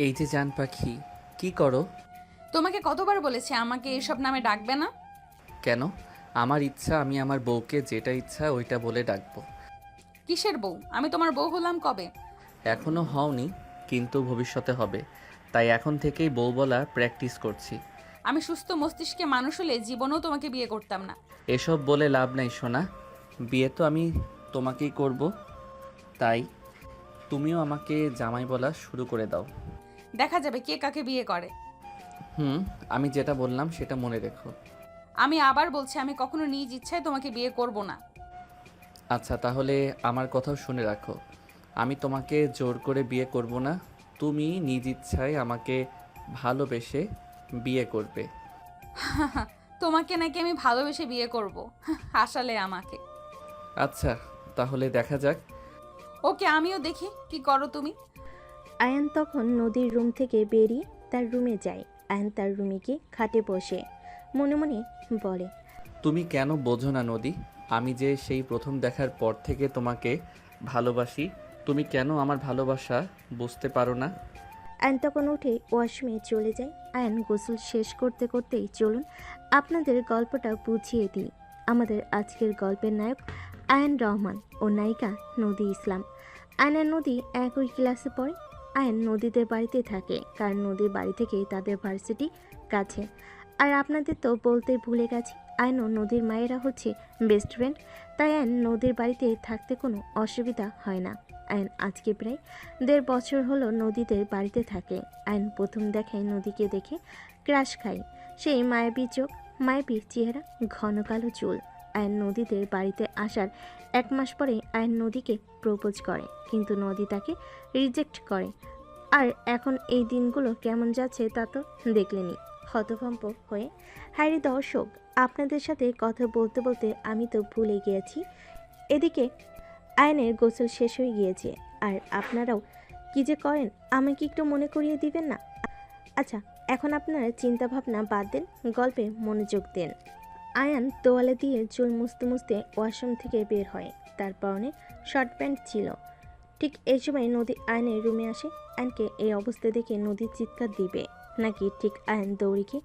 এই যে জান পাখি, কি করো? তোমাকে কতবার বলেছি আমাকে এসব নামে ডাকবে না? কেন? আমার ইচ্ছা, আমি আমার বউকে যেটা ইচ্ছা ওইটা বলে ডাকবো। কিসের বউ? আমি তোমার বউ হলাম কবে? এখনো হওনি, কিন্তু ভবিষ্যতে হবে। তাই এখন থেকেই বউ বলা প্র্যাকটিস করছি। আমি সুস্থ মস্তিষ্কে মানুষ হলে জীবনেও তোমাকে বিয়ে করতাম না। এসব বলে লাভ নাই সোনা। বিয়ে তো আমি তোমাকেই করব। তাই তুমিও আমাকে জামাই বলা শুরু করে দাও। দেখা যাবে কে কাকে বিয়ে করে। হুম, আমি যেটা বললাম সেটা মনে রেখো। আমি আবার বলছি, আমি কখনো নিজ ইচ্ছায় তোমাকে বিয়ে করব না। আচ্ছা, তাহলে আমার কথাও শুনে রাখো। আমি তোমাকে জোর করে বিয়ে করব না। তুমি নিজ ইচ্ছায় আমাকে ভালোবেসে বিয়ে করবে। তোমাকে নাকি আমি ভালোবেসে বিয়ে করব? হাসালে আমাকে। আচ্ছা, তাহলে দেখা যাক। ওকে, আমিও দেখি কি করো তুমি। আয়ান তখন নদীর রুম থেকে বেরিয়ে তার রুমে যায়। আয়ান তার রুমে গিয়ে খাটে বসে মনে মনে বলে, তুমি কেন বোঝো না নদী? আমি যে সেই প্রথম দেখার পর থেকে তোমাকে ভালোবাসি। তুমি কেন আমার ভালোবাসা বুঝতে পারো না? আয়ান তখন উঠে ওয়াশরুমে চলে যায়। আয়ান গোসল শেষ করতে করতেই চলুন আপনাদের গল্পটা বুঝিয়ে দিই। আমাদের আজকের গল্পের নায়ক আয়ান রহমান ও নায়িকা নদী ইসলাম। আয়ান আর নদী একই ক্লাসে পড়ে। আয়ান নদীদের বাড়িতে থাকে, কারণ নদীর বাড়ি থেকে তাদের ভার্সিটি কাছে। আর আপনাদের তো বলতে ভুলে গেছি, আয়ন ও নদীর মায়েরা হচ্ছে বেস্ট ফ্রেন্ড। তাই আয়ন নদীর বাড়িতে থাকতে কোনো অসুবিধা হয় না। আয়ন আজকে প্রায় 1.5 বছর হলো নদীদের বাড়িতে থাকে। আয়ন প্রথম দেখায় নদীকে দেখে ক্রাশ খায়। সেই মায়াবী চোখ, মায়াবী চেহারা, ঘন কালো চুল। আয়ন নদীদের বাড়িতে আসার 1 মাস পরে আয়ন নদীকে প্রপোজ করে, কিন্তু নদী তাকে রিজেক্ট করে। আর এখন এই দিনগুলো কেমন যাচ্ছে তা তো দেখলেনি। হতভম্ব হয়ে, হ্যারি দর্শক, আপনাদের সাথে কথা বলতে বলতে আমি তো ভুলে গিয়েছি, এদিকে আয়নের গোসল শেষ হয়ে গিয়েছে। আর আপনারাও কি যে করেন, আমাকে একটু মনে করিয়ে দিবেন না? আচ্ছা, এখন আপনারা চিন্তা ভাবনা বাদ দেন, গল্পে মনোযোগ দেন। আয়ান তোয়ালে দিয়ে চুল মুছতে মুছতে ওয়াশরুম থেকে বের হয়। তার পরনে শর্ট প্যান্ট ছিল। ঠিক এই সময় নদী আয়নের রুমে আসে। আয়নকে এই অবস্থা দেখে নদী চিৎকার দিবে নাকি ঠিক আয়ন দৌড়ে গিয়ে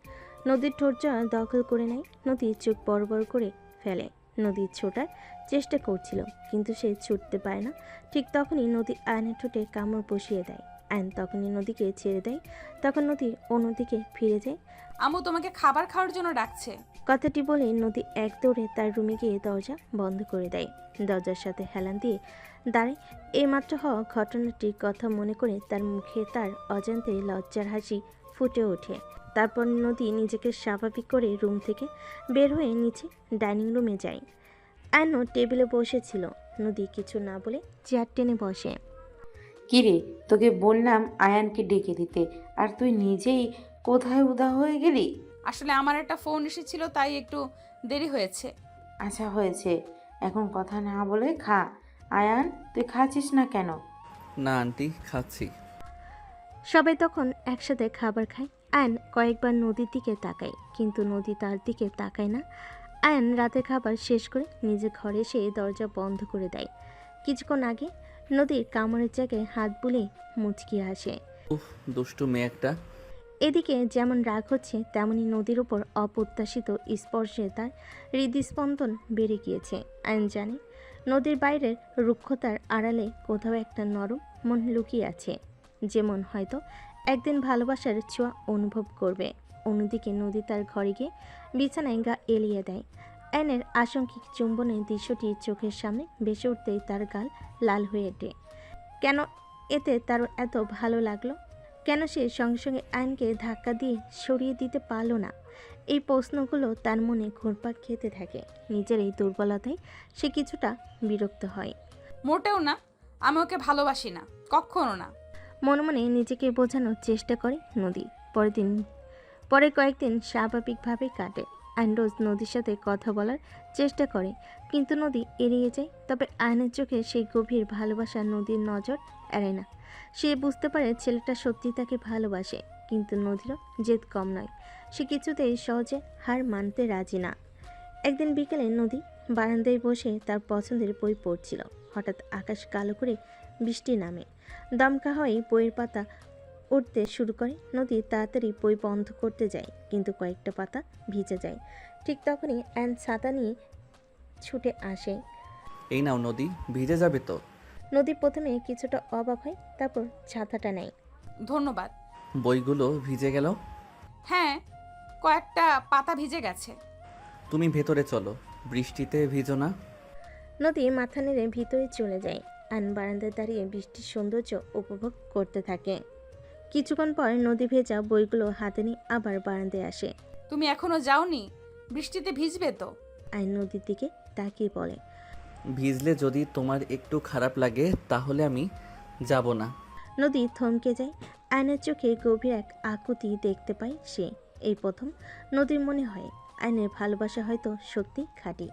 নদীর ঠোঁট জোড়া দখল করে নেয়। নদী চোখ বড় বড় করে ফেলে। নদী ছোটার চেষ্টা করছিল, কিন্তু সে ছুটতে পারে না। ঠিক তখনই নদী আয়নের ঠোঁটে কামড় বসিয়ে দেয়। আয়ন তখনই নদীকে ছেড়ে দেয়। তখন নদী অন্যদিকে ফিরে যায়। আম্মু তোমাকে খাবার খাওয়ার জন্য ডাকছে। কথাটি বলে নদী এক দৌড়ে তার রুমে গিয়ে দরজা বন্ধ করে দেয়। দরজার সাথে হেলান দিয়ে দাঁড়ায়। এইমাত্র হওয়া ঘটনাটির কথা মনে করে তার মুখে তার অজান্তে লজ্জার হাসি ফুটে ওঠে। তারপর নদী নিজেকে স্বাভাবিক করে রুম থেকে বের হয়ে নিচে ডাইনিং রুমে যায়। আয়নও টেবিলে বসেছিল। নদী কিছু না বলে চেয়ার টেনে বসে। কিরে, তোকে বললাম আয়ানকে ডেকে দিতে, আর তুই নিজেই কোথায় উদা হয়ে গেলি? আসলে আমার একটা ফোন এসেছিল, তাই একটু দেরি হয়েছে। আচ্ছা হয়েছে, এখন কথা না বলে খা। আয়ান, তুই খাচ্ছিস না কেন? না আন্টি, খাচ্ছি। সবাই তখন একসাথে খাবার খায়। আয়ন কয়েকবার নদীর দিকে তাকায়, কিন্তু নদী তার দিকে তাকায় না। আয়ন রাতের খাবার শেষ করে নিজের ঘরে এসে দরজা বন্ধ করে দেয়। কিছুক্ষণ আগে নদীর কামড়ের জায়গায় হাত বুলিয়ে মুচকি আসে। উফ, দুষ্টু মেয়ে একটা। এদিকে যেমন রাগ হচ্ছে, তেমনি নদীর উপর অপ্রত্যাশিত স্পর্শে তার হৃদস্পন্দন বেড়ে গিয়েছে। আয়ন জানে নদীর বাইরের রুক্ষতার আড়ালে কোথাও একটা নরম মন লুকিয়ে আছে, যেমন হয়তো একদিন ভালোবাসার ছোঁয়া অনুভব করবে। অন্যদিকে নদী তার ঘরে গিয়ে বিছানায় গা এলিয়ে দেয়। আয়নের আশঙ্কিক চুম্বনের দৃশ্যটি চোখের সামনে ভেসে উঠতেই তার গাল লাল হয়ে ওঠে। কেন এতে তার এত ভালো লাগলো? কেন সে সঙ্গে সঙ্গে আয়নকে ধাক্কা দিয়ে সরিয়ে দিতে পারল না? এই প্রশ্নগুলো তার মনে ঘুরপাক খেতে থাকে। নিজের এই দুর্বলতায় সে কিছুটা বিরক্ত হয়। মোটেও না, আমি ওকে ভালোবাসি না, কখনো না। মনে মনে নিজেকে বোঝানোর চেষ্টা করে নদী। পরে কয়েকদিন স্বাভাবিকভাবে কাটে। আয়ন রোজ নদীর সাথে কথা বলার চেষ্টা করে, কিন্তু নদী এড়িয়ে যায়। তবে আয়নের চোখে সেই গভীর ভালোবাসা নদীর নজর এড়ায় না। সে বুঝতে পারে ছেলেটা সত্যি তাকে ভালোবাসে, কিন্তু নদীরও জেদ কম নয়। সে কিছুতেই সহজে হার মানতে রাজি না। একদিন বিকেলে নদী বারান্দায় বসে তার পছন্দের বই পড়ছিল। হঠাৎ আকাশ কালো করে বৃষ্টি নামে। দমকা হয় বইয়ের পাতা উঠতে শুরু করে। নদী তাড়াতাড়ি বই বন্ধ করতে যায়, কিন্তু কয়েকটা পাতা ভিজে যায়। ঠিক তখনই অ্যান ছাতা নিয়ে ছুটে আসে। এই নাও নদী, ভিজে যাবে তো। নদী প্রথমে কিছুটা অবাক হয়, তারপর ছাতাটা নেয়। ধন্যবাদ। বইগুলো ভিজে গেল। হ্যাঁ, কয়েকটা পাতা ভিজে গেছে। তুমি ভেতরে চলো, বৃষ্টিতে ভিজো না। নদী মাথা নেড়ে ভিতরে চলে যায়। অ্যান বারান্দায় দাঁড়িয়ে বৃষ্টির সৌন্দর্য উপভোগ করতে থাকে। কিছুক্ষণ পর নদী ভেজা বইগুলো হাতে নিয়ে আবার বারান্দায় আসে। তুমি এখনো যাওনি? বৃষ্টিতে ভিজবে তো। অ্যান নদীর দিকে তাকিয়ে বলে। ভিজলে যদি তোমার একটু খারাপ লাগে তাহলে আমি যাব না। নদী থমকে যায়। আয়নের চোখে গভীর এক আকুতি দেখতে পায় সে। এই প্রথম নদীর মনে হয় আয়নের ভালোবাসা হয়তো সত্যি খাঁটি,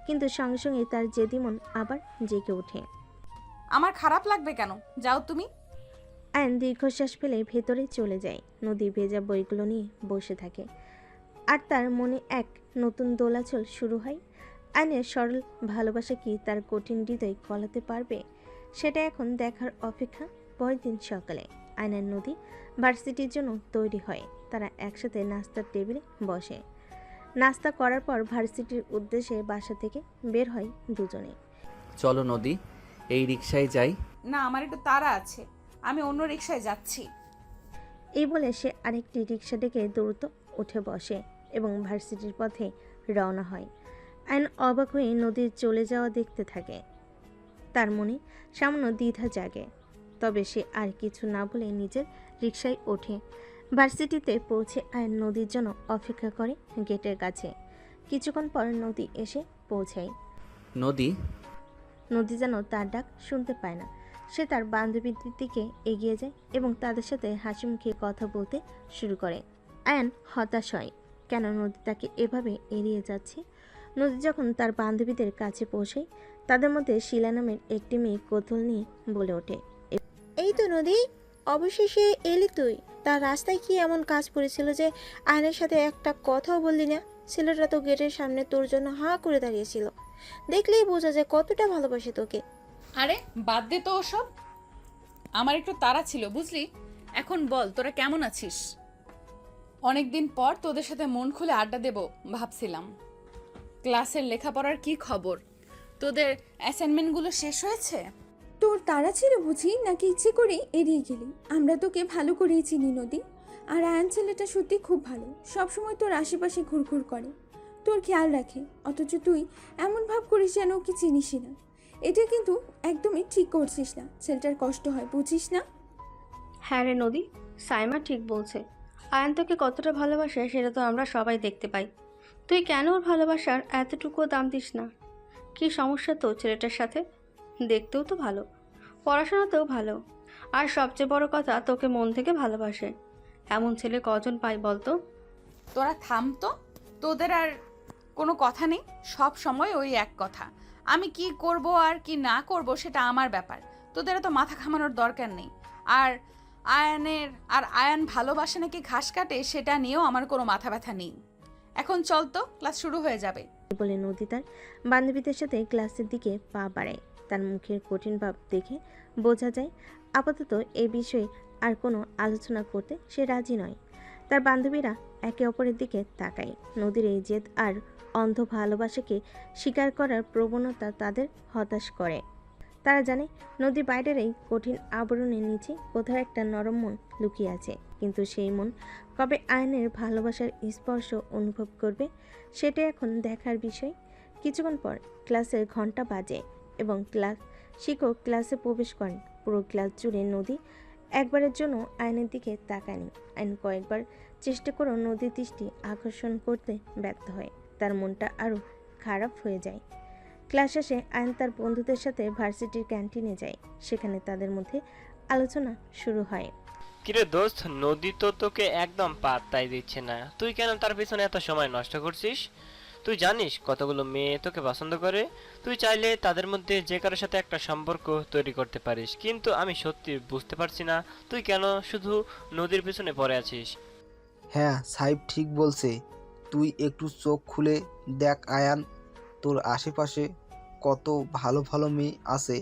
কিন্তু সঙ্গে সঙ্গে তার জেদি মন আবার জেগে ওঠে। আমার খারাপ লাগবে কেন? যাও তুমি। আয়ন দীর্ঘশ্বাস ফেলে ভেতরে চলে যায়। নদী ভেজা বইগুলো নিয়ে বসে থাকে, আর তার মনে এক নতুন দোলাচল শুরু হয়। আয়নের সরল ভালোবাসা কি তার কঠিন হৃদয় গলাতে পারবে? সেটা এখন দেখার অপেক্ষা। পরের দিন সকালে আয়নার নদী ভার্সিটির জন্য তৈরি হয়। তারা একসাথে নাস্তার টেবিলে বসে। নাস্তা করার পর ভার্সিটির উদ্দেশ্যে বাসা থেকে বের হয় দুজনে। চলো নদী, এই রিকশায় যাই। না, আমার একটু তাড়া আছে, আমি অন্য রিকশায় যাচ্ছি। এই বলে সে আরেকটি রিক্সা ডেকে দ্রুত উঠে বসে এবং ভার্সিটির পথে রওনা হয়। আইন অবাক হয়ে নদীর চলে যাওয়া দেখতে থাকে। তার মনে সামান্য দ্বিধা জাগে, তবে সে আর কিছু না বলে নিজের রিকশায় ওঠে। ভার্সিটিতে পৌঁছে আইন নদীর জন্য অপেক্ষা করে গেটের কাছে। কিছুক্ষণ পর নদী এসে পৌঁছায়। নদী, নদী যেন তার ডাক শুনতে পায় না। সে তার বান্ধবীদের দিকে এগিয়ে যায় এবং তাদের সাথে হাসি মুখে কথা বলতে শুরু করে। আয়ান হতাশ হয়, কেন নদী তাকে এভাবে এড়িয়ে যাচ্ছে। নদী যখন তার বান্ধবীদের কাছে পৌঁছায়, তাদের মধ্যে শিলা নামের একটি মেয়ে কৌতূহল নিয়ে বলে ওঠে। এই তো নদী, অবশেষে এলি তুই। তার রাস্তায় কি এমন কাজ পড়েছিল যে আয়নের সাথে একটা কথাও বললি না? ছেলেটা তো গেটের সামনে তোর জন্য হাঁ করে দাঁড়িয়েছিল। দেখলেই বোঝা যায় কতটা ভালোবাসে তোকে। আরে বাদ দে তো ওসব, আমার একটু তাড়া ছিল বুঝলি। এখন বল, তোরা কেমন আছিস? অনেকদিন পর তোদের সাথে মন খুলে আড্ডা দেব ভাবছিলাম। ক্লাসের লেখাপড়ার কি খবর? তোদের অ্যাসাইনমেন্টগুলো শেষ হয়েছে? তোর তাড়া ছিল বুঝি, নাকি ইচ্ছে করে এড়িয়ে গেলি? আমরা তোকে ভালো করেই চিনি নদী। আর আয়ন ছেলেটা সত্যি খুব ভালো, সবসময় তোর আশেপাশে ঘুরঘুর করে, তোর খেয়াল রাখে, অথচ তুই এমন ভাব করিস যেন ওকে চিনিসই না। এটা কিন্তু একদমই ঠিক করছিস না, ছেলেটার কষ্ট হয়, বুঝিস না? হ্যাঁ রে নদী, সাইমা ঠিক বলছে। আয়ান তোকে কতটা ভালোবাসে সেটা তো আমরা সবাই দেখতে পাই। তুই কেন ওর ভালোবাসার এতটুকুও দাম দিস না? কী সমস্যা তো ছেলেটার সাথে? দেখতেও তো ভালো, পড়াশোনাতেও ভালো, আর সবচেয়ে বড় কথা তোকে মন থেকে ভালোবাসে। এমন ছেলে কজন পাই বলতো? তোরা থাম তো, তোদের আর কোনো কথা নেই, সব সময় ওই এক কথা। আমি কি করব আর কি না করব সেটা আমার ব্যাপার, তোদের তো মাথা ঘামানোর দরকার নেই। আর আয়ান ভালোবাসে নাকি ঘাস কাটে সেটা নিয়েও আমার কোনো মাথা ব্যথা নেই। এখন চল তো, ক্লাস শুরু হয়ে যাবে। বলে নদী তার বান্ধবীদের সাথে ক্লাসের দিকে পা বাড়ায়। তার মুখের কঠিন ভাব দেখে বোঝা যায় আপাতত এই বিষয়ে আর কোনো আলোচনা করতে সে রাজি নয়। তার বান্ধবীরা একে অপরের দিকে তাকায়। নদীর এই জেদ আর অন্ধ ভালোবাসাকে স্বীকার করার প্রবণতা তাদের হতাশ করে। তারা জানে নদী বাইরের এই কঠিন আবরণের নিচে কোথাও একটা নরম মন লুকিয়ে আছে, কিন্তু সেই মন কবে আয়নের ভালোবাসার স্পর্শ অনুভব করবে সেটা এখন দেখার বিষয়। কিছুক্ষণ পর ক্লাসের ঘন্টা বাজে এবং শিক্ষক ক্লাসে প্রবেশ করেন। পুরো ক্লাস জুড়ে নদী একবারের জন্য আয়নের দিকে তাকায়নি। আয়ন কয়েকবার চেষ্টা করেও নদীর দৃষ্টি আকর্ষণ করতে ব্যর্থ হয়। তার মনটা আরও খারাপ হয়ে যায়। ক্লাস শেষে আয়ন তার বন্ধুদের সাথে ভার্সিটির ক্যান্টিনে যায়। সেখানে তাদের মধ্যে আলোচনা শুরু হয়। কিরে দোস্ত, নদী তো তোকে একদম পাত্তাই দিচ্ছে না। তুই কেন তার পিছনে এত সময় নষ্ট করছিস? তুই জানিস কতগুলো মেয়ে তোকে পছন্দ করে। তুই চাইলে তাদের মধ্যে যে কারোর সাথে একটা সম্পর্ক তৈরি করতে পারিস, কিন্তু আমি সত্যি বুঝতে পারছি না তুই কেন শুধু নদীর পিছনে পড়ে আছিস। হ্যাঁ, সাহেব ঠিক বলছে। তুই একটু চোখ খুলে দেখ আয়ান, তোর আশেপাশে কত ভালো ভালো মেয়ে আছে,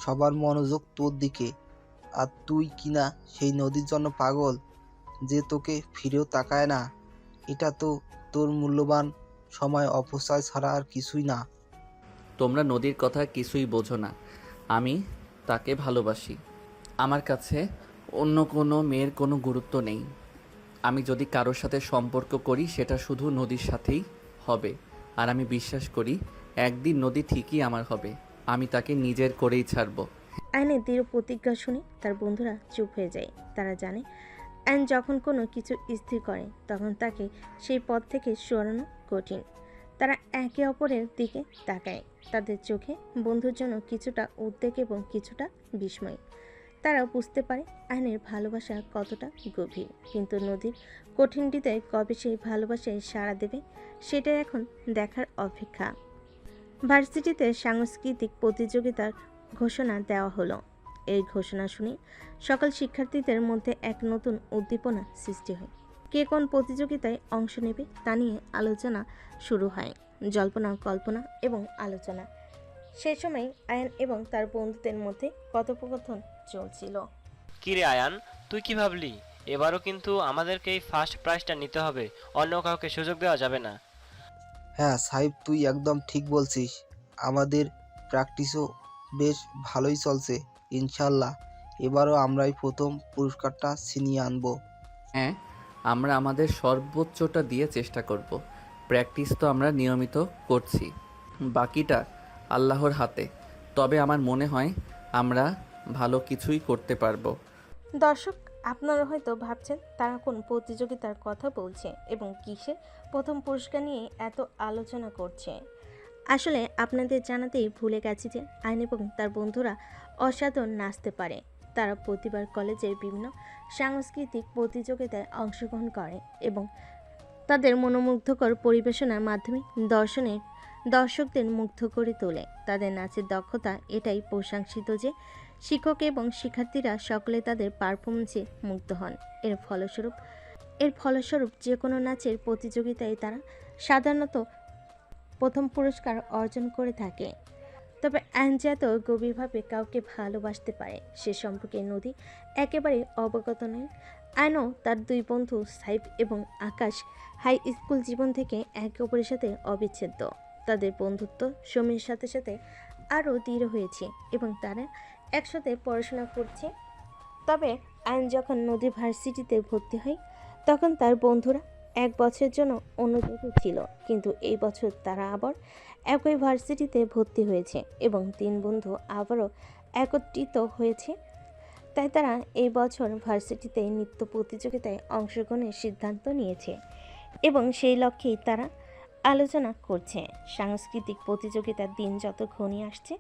সবার মনোযোগ তোর দিকে। আর তুই কিনা সেই নদীর জন্য পাগল যে তোকে ফিরেও তাকায় না। এটা তো তোর মূল্যবান সময় অপচয় ছাড়া আর কিছুই না। তোমরা নদীর কথা কিছুই বোঝো না। আমি তাকে ভালোবাসি। আমার কাছে অন্য কোনো মেয়ের কোনো গুরুত্ব নেই। আমি যদি কারোর সাথে সম্পর্ক করি সেটা শুধু নদীর সাথেই হবে। আর আমি বিশ্বাস করি একদিন নদী ঠিকই আমার হবে। আমি তাকে নিজের করেই ছাড়বো। আয়নের দৃঢ় প্রতিজ্ঞা শুনে তার বন্ধুরা চুপ হয়ে যায়। তারা জানে আয়ন যখন কোনো কিছু স্থির করে তখন তাকে সেই পথ থেকে সরানো কঠিন। তারা একে অপরের দিকে তাকায়। তাদের চোখে বন্ধুর জন্য কিছুটা উদ্বেগ এবং কিছুটা বিস্ময়। তারা বুঝতে পারে আয়নের ভালোবাসা কতটা গভীর, কিন্তু নদীর কঠিন হৃদয়ে কবে সেই ভালোবাসায় সাড়া দেবে সেটাই এখন দেখার অপেক্ষা। ভার্সিটিতে সাংস্কৃতিক প্রতিযোগিতার ঘোষণা দেওয়া হলো। এই ঘোষণা শুনে সকল শিক্ষার্থীদের মধ্যে এক নতুন উদ্দীপনা সৃষ্টি হয়। কে কোন প্রতিযোগিতায় অংশ নেবে তা নিয়ে আলোচনা শুরু হয়। জল্পনা কল্পনা এবং আলোচনা। সেই সময় আয়ান এবং তার বন্ধুদের মধ্যে কথোপকথন চলছিল। কিরে আয়ান, তুই কি ভাবলি? এবারও কিন্তু আমাদেরকেই ফার্স্ট প্রাইজটা নিতে হবে, অন্য কাউকে সুযোগ দেওয়া যাবে না। হ্যাঁ সাহিব, তুই একদম ঠিক বলছিস। আমাদের প্র্যাকটিসও বেশ ভালোই চলছে। ইনশাল্লাহ এবারও আমরাই প্রথম পুরস্কারটা ছিনিয়ে আনবো। হ্যাঁ, আমরা আমাদের সর্বোচ্চটা দিয়ে চেষ্টা করব। প্র্যাকটিস তো আমরা নিয়মিত করছি, বাকিটা আল্লাহর হাতে। তবে আমার মনে হয় আমরা ভালো কিছুই করতে পারবো। দর্শক, আপনারা হয়তো ভাবছেন তারা কোন প্রতিযোগিতার কথা বলছে এবং কিসের প্রথম পুরস্কার নিয়ে এত আলোচনা করছে। আসলে আপনাদের জানাতেই ভুলে গেছি যে আইন এবং তার বন্ধুরা অসাধারণ নাচতে পারে। তারা প্রতিবার কলেজের বিভিন্ন সাংস্কৃতিক প্রতিযোগিতায় অংশগ্রহণ করে এবং তাদের মনোমুগ্ধকর পরিবেশনার মাধ্যমে দর্শকদের মুগ্ধ করে তোলে। তাদের নাচের দক্ষতা এটাই প্রশংসিত যে শিক্ষক এবং শিক্ষার্থীরা সকলে তাদের পারফরমেন্সে মুগ্ধ হন। এর ফলস্বরূপ যে কোনো নাচের প্রতিযোগিতায় তারা সাধারণত প্রথম পুরস্কার অর্জন করে থাকে। তবে অ্যাঞ্জাত গভীরভাবে কাউকে ভালোবাসতে পারে সে সম্পর্কে নদী একেবারে অবগত নয়। আয়নও তার দুই বন্ধু সাইফ এবং আকাশ হাই স্কুল জীবন থেকে একে অপরের সাথে অবিচ্ছেদ্য। তাদের বন্ধুত্ব সময়ের সাথে সাথে আরও দৃঢ় হয়েছে এবং তারা একসাথে পড়াশোনা করছে। তবে আয়ন যখন নদী ভার্সিটিতে ভর্তি হয় তখন তার বন্ধুরা এক বছরের জন্য অন্য জায়গায় ছিল, কিন্তু এই বছর তারা আবার একই ভার্সিটিতে ভর্তি হয়েছে এবং তিন বন্ধু আবারও একত্রিত হয়েছে। তাই তারা এই বছর ভার্সিটিতে নৃত্য প্রতিযোগিতায় অংশগ্রহণের সিদ্ধান্ত নিয়েছে এবং সেই লক্ষ্যেই তারা আলোচনা করছে। সাংস্কৃতিক প্রতিযোগিতার দিন যত ঘনিয়ে আসছে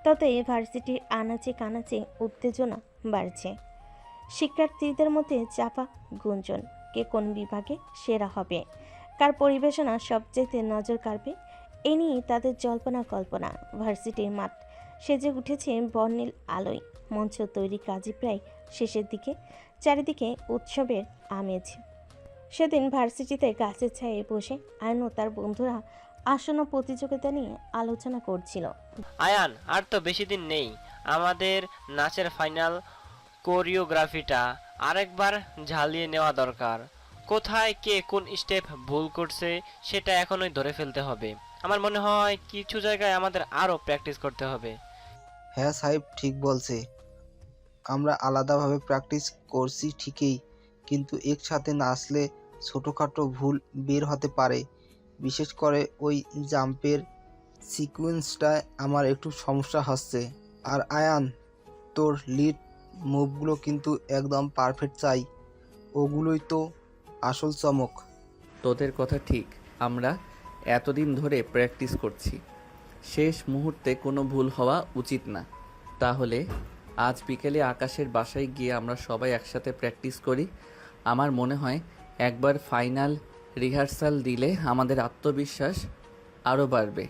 তত এই ভার্সিটির আনাচে কানাচে উত্তেজনা বাড়ছে। শিক্ষার্থীদের মধ্যে চাপা গুঞ্জন, কে কোন বিভাগে সেরা হবে, কার পরিবেশনা সবচেয়ে নজর কাড়বে, এ নিয়ে তাদের জল্পনা কল্পনা। ভার্সিটির মাঠ সেজে উঠেছে বর্ণিল আলোয়। মঞ্চ তৈরি কাজই প্রায় শেষের দিকে। চারিদিকে উৎসবের আমেজ। সেদিন ভার্সিটিতে গাছের ছায়ে বসে আয়ন ও তার বন্ধুরা আসন্ন প্রতিযোগিতা নিয়ে আলোচনা করছিল। আয়ান, আর তো বেশি দিন নেই। আমাদের নাচের ফাইনাল কোরিওগ্রাফিটা আরেকবার ঝালিয়ে নেওয়া দরকার। কোথায় কে কোন স্টেপ ভুল করছে সেটা এখনই ধরে ফেলতে হবে। আমার মনে হয় কিছু জায়গায় আমাদের আরও প্র্যাকটিস করতে হবে। হ্যাঁ সাহেব ঠিক বলছে। আমরা আলাদাভাবে প্র্যাকটিস করছি ঠিকই, কিন্তু একসাথে নাচলে ছোটোখাটো ভুল বের হতে পারে। বিশেষ করে ওই জাম্পের সিকোয়েন্সটায় আমার একটু সমস্যা হচ্ছে। আর আয়ান, তোর লিড মুভগুলো কিন্তু একদম পারফেক্ট চাই। ওগুলোই তো আসল চমক। তোদের কথা ঠিক, আমরা এতদিন ধরে প্র্যাকটিস করছি। শেষ মুহূর্তে কোনো ভুল হওয়া উচিত না। তাহলে আজ বিকেলে আকাশের বাসায় গিয়ে আমরা সবাই একসাথে প্র্যাকটিস করি। আমার মনে হয় একবার ফাইনাল রিহার্সাল দিলে আমাদের আত্মবিশ্বাস আরও বাড়বে।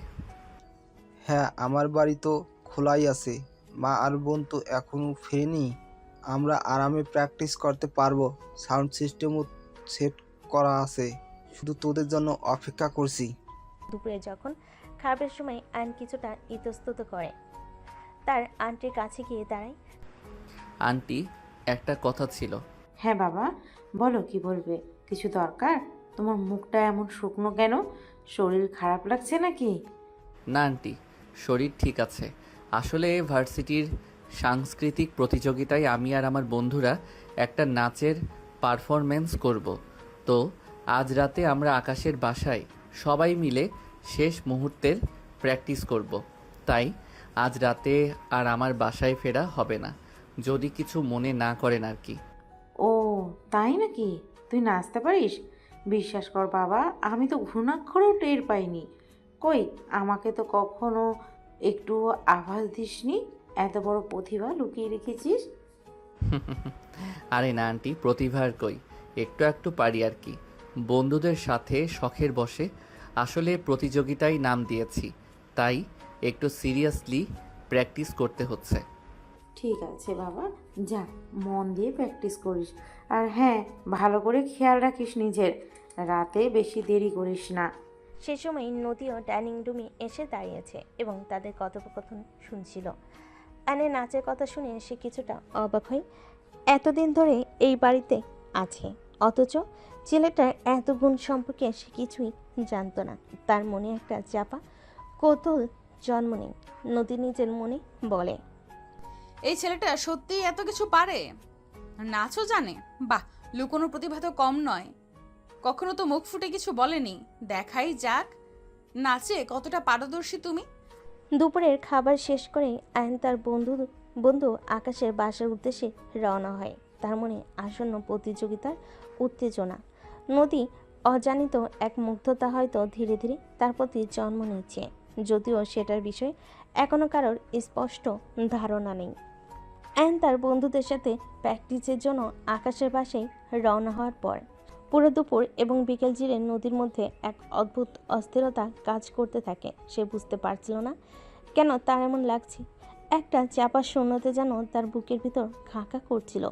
হ্যাঁ, আমার বাড়ি তো খোলাই আছে। মা আর বোন তো এখনও ফেরেনি। আমরা আরামে প্র্যাকটিস করতে পারবো। সাউন্ড সিস্টেমও সেট করা আছে, শুধু তোদের জন্য অপেক্ষা করছি। দুপুরে যখন খাবারের সময় আয়ন কিছুটা ইতস্তত করে, তার আন্টির কাছে গিয়ে দাঁড়ায়। আন্টি, একটা কথা ছিল। হ্যাঁ বাবা, বলো কি বলবে? কিছু দরকার? তোমার মুখটা এমন শুকনো কেন? শরীর খারাপ লাগছে নাকি? না আন্টি, শরীর ঠিক আছে। আসলে ভার্সিটির সাংস্কৃতিক প্রতিযোগিতায় আমি আর আমার বন্ধুরা একটা নাচের পারফরমেন্স করব। তো আজ রাতে আমরা আকাশের বাসায় সবাই মিলে শেষ মুহূর্তের প্র্যাকটিস করব। তাই আজ রাতে আর আমার বাসায় ফেরা হবে না, যদি কিছু মনে না করেন আর কি। ও তাই নাকি? তুই নাচতে পারিস? বিশ্বাস কর বাবা, আমি তো ঘুণাক্ষরেও টের পাইনি। কই, আমাকে তো কখনো একটু আভাস দিসনি এত বড় প্রতিভা লুকিয়ে রেখেছিস। আরে না আন্টি, প্রতিভার কই, একটু একটু পারি আর কি, বন্ধুদের সাথে শখের বসে। আসলে প্রতিযোগিতায় নাম দিয়েছি, তাই একটু সিরিয়াসলি প্র্যাকটিস করতে হচ্ছে। ঠিক আছে বাবা, যা মন দিয়ে প্র্যাকটিস করিস। আর হ্যাঁ, ভালো করে খেয়াল রাখিস নিজের, রাতে বেশি দেরি করিস না। সে সময় নদীও ডাইনিং রুমে এসে দাঁড়িয়েছে এবং তাদের কথোপকথন শুনছিল। অ্যানের নাচের কথা শুনে সে কিছুটা অবাক হয়। এতদিন ধরে এই বাড়িতে আছে, অথচ ছেলেটার এত গুণ সম্পর্কে সে কিছুই জানতো না। তার মনে একটা চাপা কৌতূহল জন্ম নেই। নদী নিজের মনে বলে, এই ছেলেটা সত্যিই এত কিছু পারে, নাচও জানে। বাহ, লুকোনোর প্রতিভা তো কম নয়। কখনো তো মুখ ফুটে কিছু বলেনি, দেখাই যাক নাচে কতটা পারদর্শী তুমি। দুপুরের খাবার শেষ করে আয়ন তার বন্ধু আকাশের বাসার উদ্দেশ্যে রওনা হয়। তার মনে আসন্ন প্রতিযোগিতার উত্তেজনা। নদী অজানিত এক মুগ্ধতা হয়তো ধীরে ধীরে তার প্রতি জন্ম নিচ্ছে, যদিও সেটার বিষয়ে এখনও কারোর স্পষ্ট ধারণা নেই। আয়ন তার বন্ধুদের সাথে প্র্যাকটিসের জন্য আকাশের বাসায় রওনা হওয়ার পর পুরো দুপুর এবং বিকেল জুড়ে নদীর মধ্যে এক অদ্ভুত অস্থিরতা কাজ করতে থাকে। সে বুঝতে পারছিল না কেন তার এমন লাগছে। একটা চাপা শূন্যতা যেন তার বুকের ভিতর খাঁকা করছিল।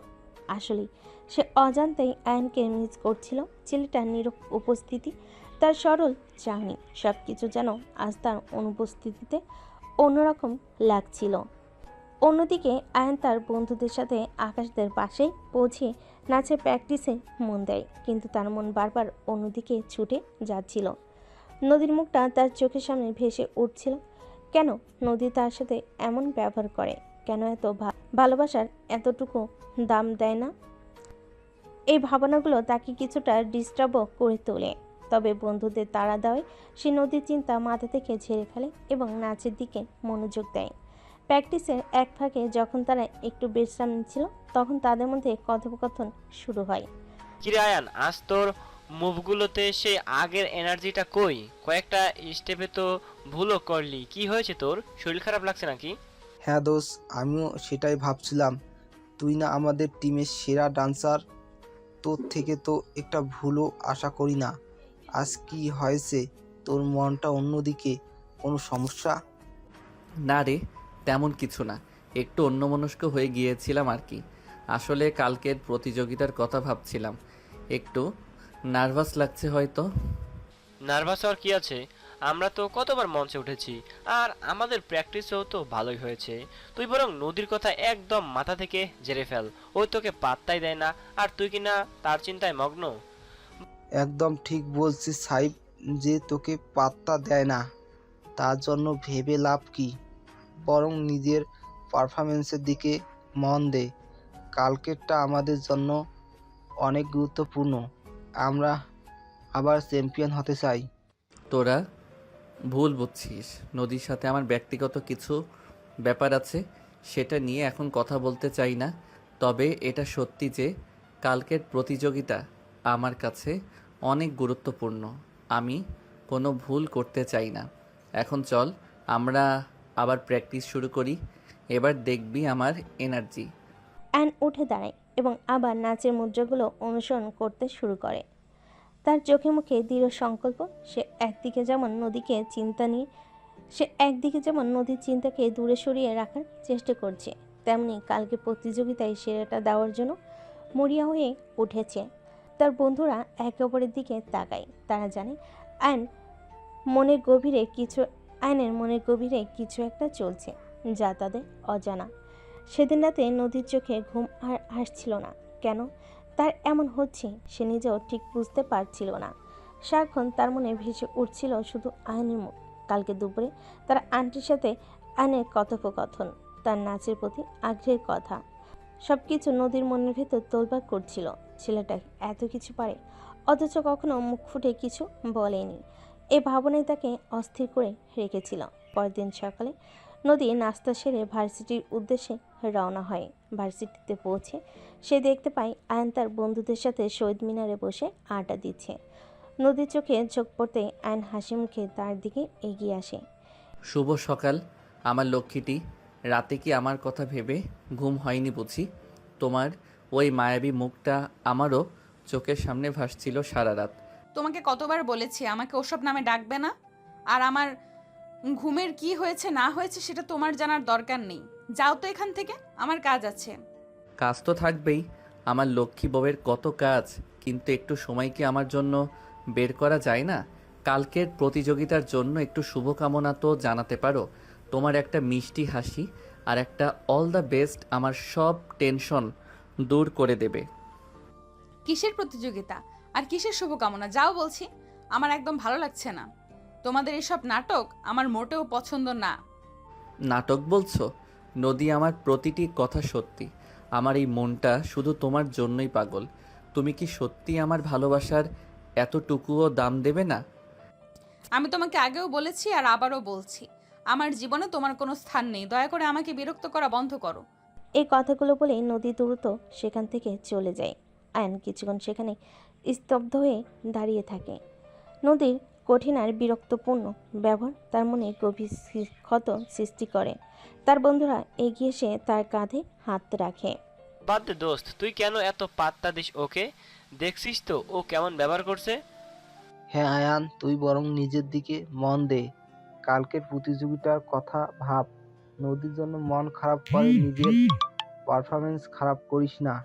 আসলেই সে অজান্তেই আয়নকে মিস করছিল। ছেলেটার নীরব উপস্থিতি, তার সরল চাহনি, সব কিছু যেন আজ তার অনুপস্থিতিতে অন্যরকম লাগছিল। অন্যদিকে আয়ন তার বন্ধুদের সাথে আকাশদের পাশেই পৌঁছে নাচের প্র্যাকটিসে মন দেয়, কিন্তু তার মন বারবার অন্যদিকে ছুটে যাচ্ছিল। নদীর মুখটা তার চোখের সামনে ভেসে উঠছিল। কেন নদী তার সাথে এমন ব্যবহার করে? কেন এত ভালোবাসার এতটুকু দাম দেয় না? এই ভাবনাগুলো তাকে কিছুটা ডিস্টার্বও করে তোলে। তবে বন্ধুদের তাড়া দেওয়ায় সে নদীর চিন্তা মাথা থেকে ঝেড়ে ফেলে এবং নাচের দিকে মনোযোগ দেয়। প্র্যাকটিসের এক ফাঁকে যখন তারা একটু বিশ্রাম নিচ্ছিল, তখন তাদের মধ্যে কথোপকথন শুরু হয়। কিরে আয়ান, আজ তোর মুভগুলোতে সেই আগের এনার্জিটা কই? কয়েকটা স্টেপে তো ভুলও করলি, কি হয়েছে তোর? শরীর খারাপ লাগছে নাকি? হ্যাঁ দোষ, আমিও সেটাই ভাবছিলাম। তুই না আমাদের টিমের সেরা ডান্সার, তোর থেকে তো একটা ভুলও আশা করি না। আজ কি হয়েছে? তোর মনটা অন্যদিকে, কোনো সমস্যা? না রে, তেমন কিছু না, একটু অন্যমনস্ক হয়ে গিয়েছিলাম আর কি। আসলে কালকের প্রতিযোগিতার কথা ভাবছিলাম, একটু নার্ভাস লাগছে হয়তো। নার্ভাস হওয়ার কি আছে? আমরা তো কতবার মঞ্চে উঠেছি, আর আমাদের প্র্যাকটিসও তো ভালোই হয়েছে। তুই বরং নদীর কথা একদম মাথা থেকে ঝেড়ে ফেল। ওই তোকে পাত্তাই দেয় না, আর তুই কিনা তার চিন্তায় মগ্ন। একদম ঠিক বলছিস সাহেব, যে তোকে পাত্তা দেয় না তার জন্য ভেবে লাভ কি? বরং নিজের পারফরমেন্সের দিকে মন দে। কালকেরটা আমাদের জন্য অনেক গুরুত্বপূর্ণ। আমরা আবার চ্যাম্পিয়ন হতে চাই। তোরা ভুল বুঝছিস, নদীর সাথে আমার ব্যক্তিগত কিছু ব্যাপার আছে, সেটা নিয়ে এখন কথা বলতে চাই না। তবে এটা সত্যি যে কালকের প্রতিযোগিতা আমার কাছে অনেক গুরুত্বপূর্ণ। আমি কোনো ভুল করতে চাই না। এখন চল আমরা আবার প্র্যাকটিস শুরু করি, এবার দেখবি আমার এনার্জি। অ্যান উঠে দাঁড়ায় এবং আবার নাচের মুদ্রাগুলো অনুসরণ করতে শুরু করে। তার চোখে মুখে দৃঢ় সংকল্প। সে একদিকে যেমন নদীর চিন্তাকে দূরে সরিয়ে রাখার চেষ্টা করছে, তেমনি কালকে প্রতিযোগিতায় সেরাটা দেওয়ার জন্য মরিয়া হয়ে উঠেছে। তার বন্ধুরা একে অপরের দিকে তাকায়। তারা জানে আয়নের মনের গভীরে কিছু একটা চলছে যা তাদের অজানা। সেদিন রাতে নদীর চোখে ঘুম আর আসছিল না। কেন তার এমন হচ্ছে সে নিজেও ঠিক বুঝতে পারছিল না। সারাক্ষণ তার মনে ভেসে উঠছিল শুধু আয়নের মুখ। কালকে দুপুরে তার আন্টির সাথে আয়নের কথোপকথন, তার নাচের প্রতি আগ্রহের কথা, সব কিছু নদীর মনের ভেতর তোলপাড় করছিল। ছেলেটা এত কিছু পারে, অথচ কখনো মুখ ফুটে কিছু বলেনি। এই ভাবনাই তাকে অস্থির করে রেখেছিল। পরদিন সকালে নদী নাস্তা সেরে ভার্সিটির উদ্দেশ্যে রওনা হয়। ভার্সিটিতে পৌঁছে সে দেখতে পায় আয়ন তার বন্ধুদের সাথে শহীদ মিনারে বসে আড্ডা দিচ্ছে। নদীর চোখে চোখ পড়তে আয়ন হাসি মুখে তার দিকে এগিয়ে আসে। শুভ সকাল আমার লক্ষ্মীটি। রাতে কি আমার কথা ভেবে ঘুম হয়নি বুঝি? তোমার ওই মায়াবী মুখটা আমারও চোখের সামনে ভাসছিল সারা রাত। তোমাকে কতবার বলেছি আমাকে ওসব নামে ডাকবে না। আর আমার ঘুমের কি হয়েছে না হয়েছে সেটা তোমার জানার দরকার নেই। যাও তো এখান থেকে, আমার কাজ আছে। কাজ তো থাকবেই, আমার লক্ষ্মী বউয়ের কত কাজ, কিন্তু একটু সময় কি আমার জন্য বের করা যায় না? কালকের প্রতিযোগিতার জন্য একটু শুভকামনা তো জানাতে পারো। তোমার একটা মিষ্টি হাসি আর একটা অল দ্য বেস্ট আমার সব টেনশন দূর করে দেবে। কিসের প্রতিযোগিতা আর কিসের শুভকামনা? যাও বলছি, আমার একদম ভালো লাগছে না। তোমাদের এসব নাটক আমার মোটেও পছন্দ না। নাটক বলছো? নদী, আমার প্রতিটি কথা সত্যি। আমার এই মনটা শুধু তোমার জন্যই পাগল। তুমি কি সত্যি আমার ভালোবাসার এতটুকুও দাম দেবে না? আমি তোমাকে আগেও বলেছি আর আবারও বলছি, আমার জীবনে তোমার কোনো স্থান নেই। দয়া করে আমাকে বিরক্ত করা বন্ধ করো। এই কথাগুলো বলেই নদী দ্রুত সেখান থেকে চলে যায়। আয়ন কিছুক্ষণ সেখানে স্তব্ধ হয়ে দাঁড়িয়ে থাকে। নদীর কঠিন আর বিরক্তপূর্ণ ব্যবহার তার মনে গভীর ক্ষত সৃষ্টি করে। তার বন্ধুরা এগিয়ে এসে তার কাঁধে হাত রাখে। বাদ দে দোস্ত, তুই কেন এত পাত্তা দিস ওকে? দেখছিস তো ও কেমন ব্যবহার করছে। হ্যাঁ আয়ান, তুই বরং নিজের দিকে মন দে। কালকের প্রতিযোগিতার কথা ভাব। নদীর জন্য মন খারাপ করে নিজের পারফরমেন্স খারাপ করিস না।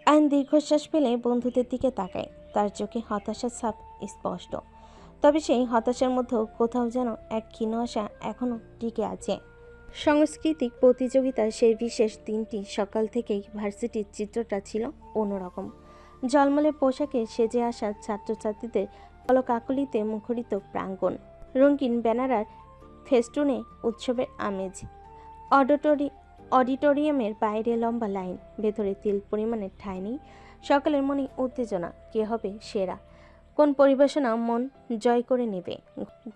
আয়ন দীর্ঘশ্বাস ফেলে বন্ধুদের দিকে তাকায়। তার চোখে হতাশার ছাপ স্পষ্ট, তবে সেই হতাশার মধ্যেও কোথাও যেন এক ক্ষীণ আশা এখনও টিকে আছে। সাংস্কৃতিক প্রতিযোগিতার সেই বিশেষ দিনটি সকাল থেকেই ভার্সিটির চিত্রটা ছিল অন্যরকম। ঝলমলে পোশাকে সেজে আসা ছাত্রছাত্রীদের কলকাকলিতে মুখরিত প্রাঙ্গণ, রঙিন ব্যানার আর ফেস্টুনে উৎসবের আমেজ। অডিটোরিয়ামের বাইরে লম্বা লাইন, ভেতরে তিল পরিমাণের ঠাঁই নেই। সকালের মনে উত্তেজনা, কে হবে সেরা, কোন পরিবেশনা মন জয় করে নেবে।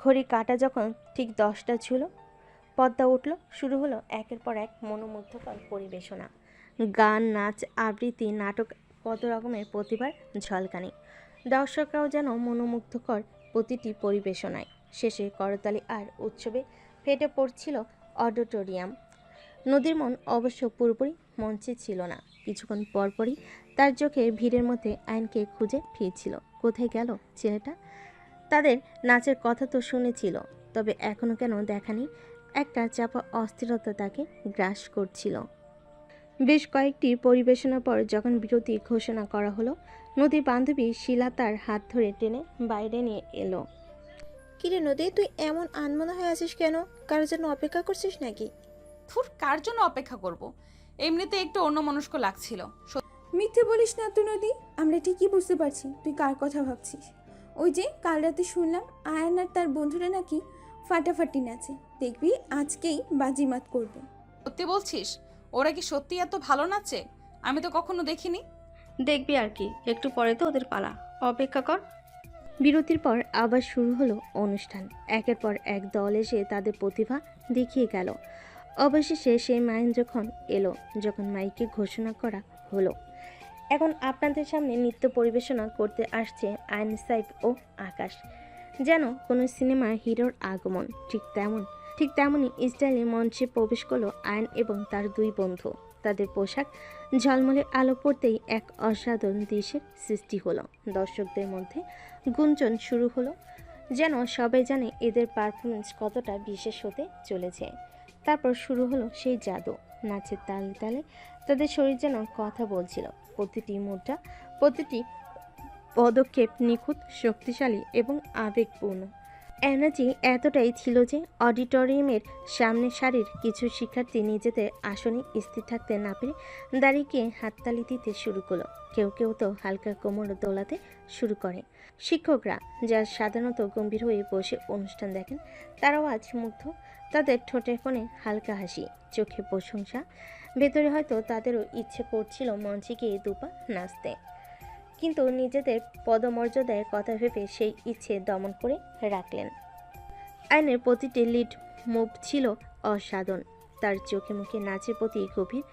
ঘড়ির কাঁটা যখন ঠিক 10টা ছিল, পর্দা উঠল, শুরু হলো একের পর এক মনোমুগ্ধকর পরিবেশনা। গান, নাচ, আবৃত্তি, নাটক, কত রকমের প্রতিভার ঝলকানি। দর্শকরাও যেন মনোমুগ্ধকর প্রতিটি পরিবেশনায়। শেষে করতালি আর উৎসবে ফেটে পড়ছিল অডিটোরিয়াম। নদীর মন অবশ্য পুরোপুরি মঞ্চে ছিল না। কিছুক্ষণ পরপরই তার চোখে ভিড়ের মধ্যে আয়নকে খুঁজে ফিরছিল। কোথায় গেল ছেলেটা? তাদের নাচের কথা তো শুনেছিল, তবে এখনও কেন দেখানি একটা চাপা অস্থিরতা তাকে গ্রাস করছিল। বেশ কয়েকটি পরিবেশনার পর যখন বিরতি ঘোষণা করা হলো, নদীর বান্ধবী শিলা তার হাত ধরে টেনে বাইরে নিয়ে এলো। কিরে নদী, তুই এমন আনমনা হয়ে আছিস কেন? কারোর জন্য অপেক্ষা করছিস নাকি? থুর, কার জন্য অপেক্ষা করব? এমনিতে একটু অন্যমনস্ক লাগছিল। মিথ্যে বলিস না তো নদী, আমরা ঠিকই বুঝতে পারছি তুই কার কথা ভাবছিস। ওই যে কাল রাতে শুনলাম আয়ান আর তার বন্ধুরা নাকি ফাটাফাটি নাচে। দেখবি আজকেই বাজিমাত করবে। সত্যি বলছিস? ওরা কি সত্যি এত ভালো নাচে? আমি তো কখনো দেখিনি। দেখবি আর কি, একটু পরে তো ওদের পালা, অপেক্ষা কর। বিরতির পর আবার শুরু হলো অনুষ্ঠান। একের পর এক দল এসে তাদের প্রতিভা দেখিয়ে গেল। অবশেষে সেই মাইন যখন এলো, যখন মাইকে ঘোষণা করা হলো, এখন আপনাদের সামনে নৃত্য পরিবেশনা করতে আসছে আয়ন, সাইফ ও আকাশ। যেন কোনো সিনেমার হিরোর আগমন। ঠিক তেমনই স্টাইলে মঞ্চে প্রবেশ করলো আয়ন এবং তার দুই বন্ধু। তাদের পোশাক ঝলমলে আলো পড়তেই এক অসাধারণ দৃশ্যের সৃষ্টি হলো। দর্শকদের মধ্যে গুঞ্জন শুরু হলো, যেন সবাই জানে এদের পারফরমেন্স কতটা বিশেষ হতে চলেছে। তারপর শুরু হলো সেই জাদু। নাচের তালে তালে তাদের শরীর যেন কথা বলছিল। প্রতিটি মুদ্রা, প্রতিটি পদক্ষেপ নিখুঁত, শক্তিশালী এবং আবেগপূর্ণ। এনার্জি এতটাই ছিল যে অডিটোরিয়ামের সামনে সারির কিছু শিক্ষার্থী নিজেদের আসনে স্থির থাকতে না পেরে দাঁড়িয়ে গিয়ে হাততালি দিতে শুরু করলো। কেউ কেউ তো হালকা কোমর দোলাতে শুরু করে। শিক্ষকরা, যারা সাধারণত গম্ভীর হয়ে বসে অনুষ্ঠান দেখেন, তারাও আজ মুগ্ধ। তাদের ঠোঁটের কোণে হালকা হাসি, চোখে প্রশংসা। ভেতরে হয়তো তাদেরও ইচ্ছে করছিল মঞ্চে গিয়ে দুপা নাচতে, কিন্তু নিজেদের পদমর্যাদার কথা ভেবে সেই ইচ্ছে দমন করে রাখলেন। আয়নের প্রতিটি লিড মুভ ছিল অসাধারণ। তার চোখে মুখে নাচের প্রতি গভীর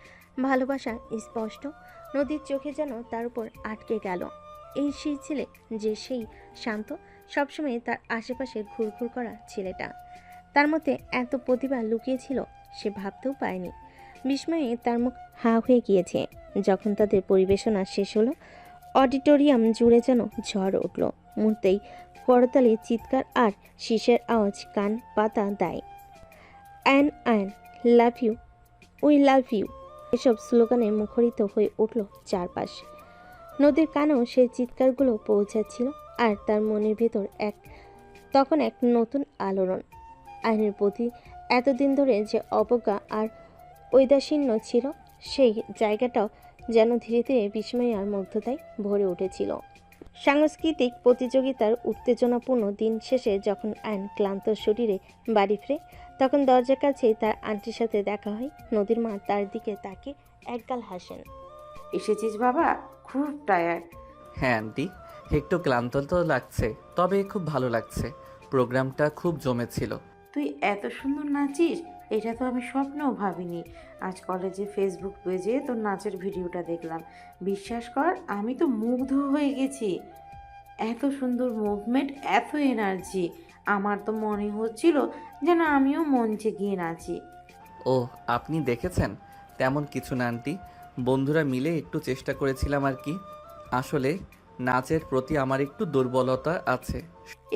ভালোবাসা স্পষ্ট। নদীর চোখে যেন তার উপর আটকে গেল। এই সেই ছেলে যে সেই শান্ত, সবসময় তার আশেপাশে ঘুরঘুর করা ছেলেটা। তার মধ্যে এত প্রতিভা লুকিয়েছিল সে ভাবতেও পায়নি। বিস্ময়ে তার মুখ হা হয়ে গিয়েছে। যখন তাদের পরিবেশনা শেষ হলো, অডিটোরিয়াম জুড়ে যেন ঝড় উঠল। মুহূর্তেই করতালি, চিৎকার আর শীষের আওয়াজ কান পাতা দেয়। অ্যান অ্যান, love you, we love you, এসব স্লোগানে মুখরিত হয়ে উঠল চারপাশ। নদীর কানেও সেই চিৎকারগুলো পৌঁছাচ্ছিল, আর তার মনের ভেতর তখন এক নতুন আলোড়ন। আইনের প্রতি এতদিন ধরে যে অবজ্ঞা আর ঔদাসীন্য ছিল, সেই জায়গাটাও যেন ধীরে ধীরে বিস্ময় আর মুগ্ধতায় ভরে উঠেছিল। সাংস্কৃতিক প্রতিযোগিতার উত্তেজনাপূর্ণ দিন শেষে যখন আয়ন ক্লান্ত শরীরে বাড়ি ফিরে, তখন দরজার কাছেই তার আন্টির সাথে দেখা হয়। নদীর মা তার দিকে তাকে একগাল হাসেন। এসেছিস বাবা? খুব টায়ার্ড? হ্যাঁ আন্টি, একটু ক্লান্ত তো লাগছে, তবে খুব ভালো লাগছে। প্রোগ্রামটা খুব জমেছিল। তুই এত সুন্দর নাচিস, এটা তো আমি স্বপ্নেও ভাবিনি। আজ কলেজে ফেসবুক পেজে তোর নাচের ভিডিওটা দেখলাম। বিশ্বাস কর, আমি তো মুগ্ধ হয়ে গেছি। এত সুন্দর মুভমেন্ট, এত এনার্জি। আমার তো মনে হচ্ছিল যেন আমিও মঞ্চে গিয়ে নাচি। ও, আপনি দেখেছেন? তেমন কিছু না আন্টি, বন্ধুরা মিলে একটু চেষ্টা করেছিলাম আর কি। আসলে নাচের প্রতি আমার একটু দুর্বলতা আছে।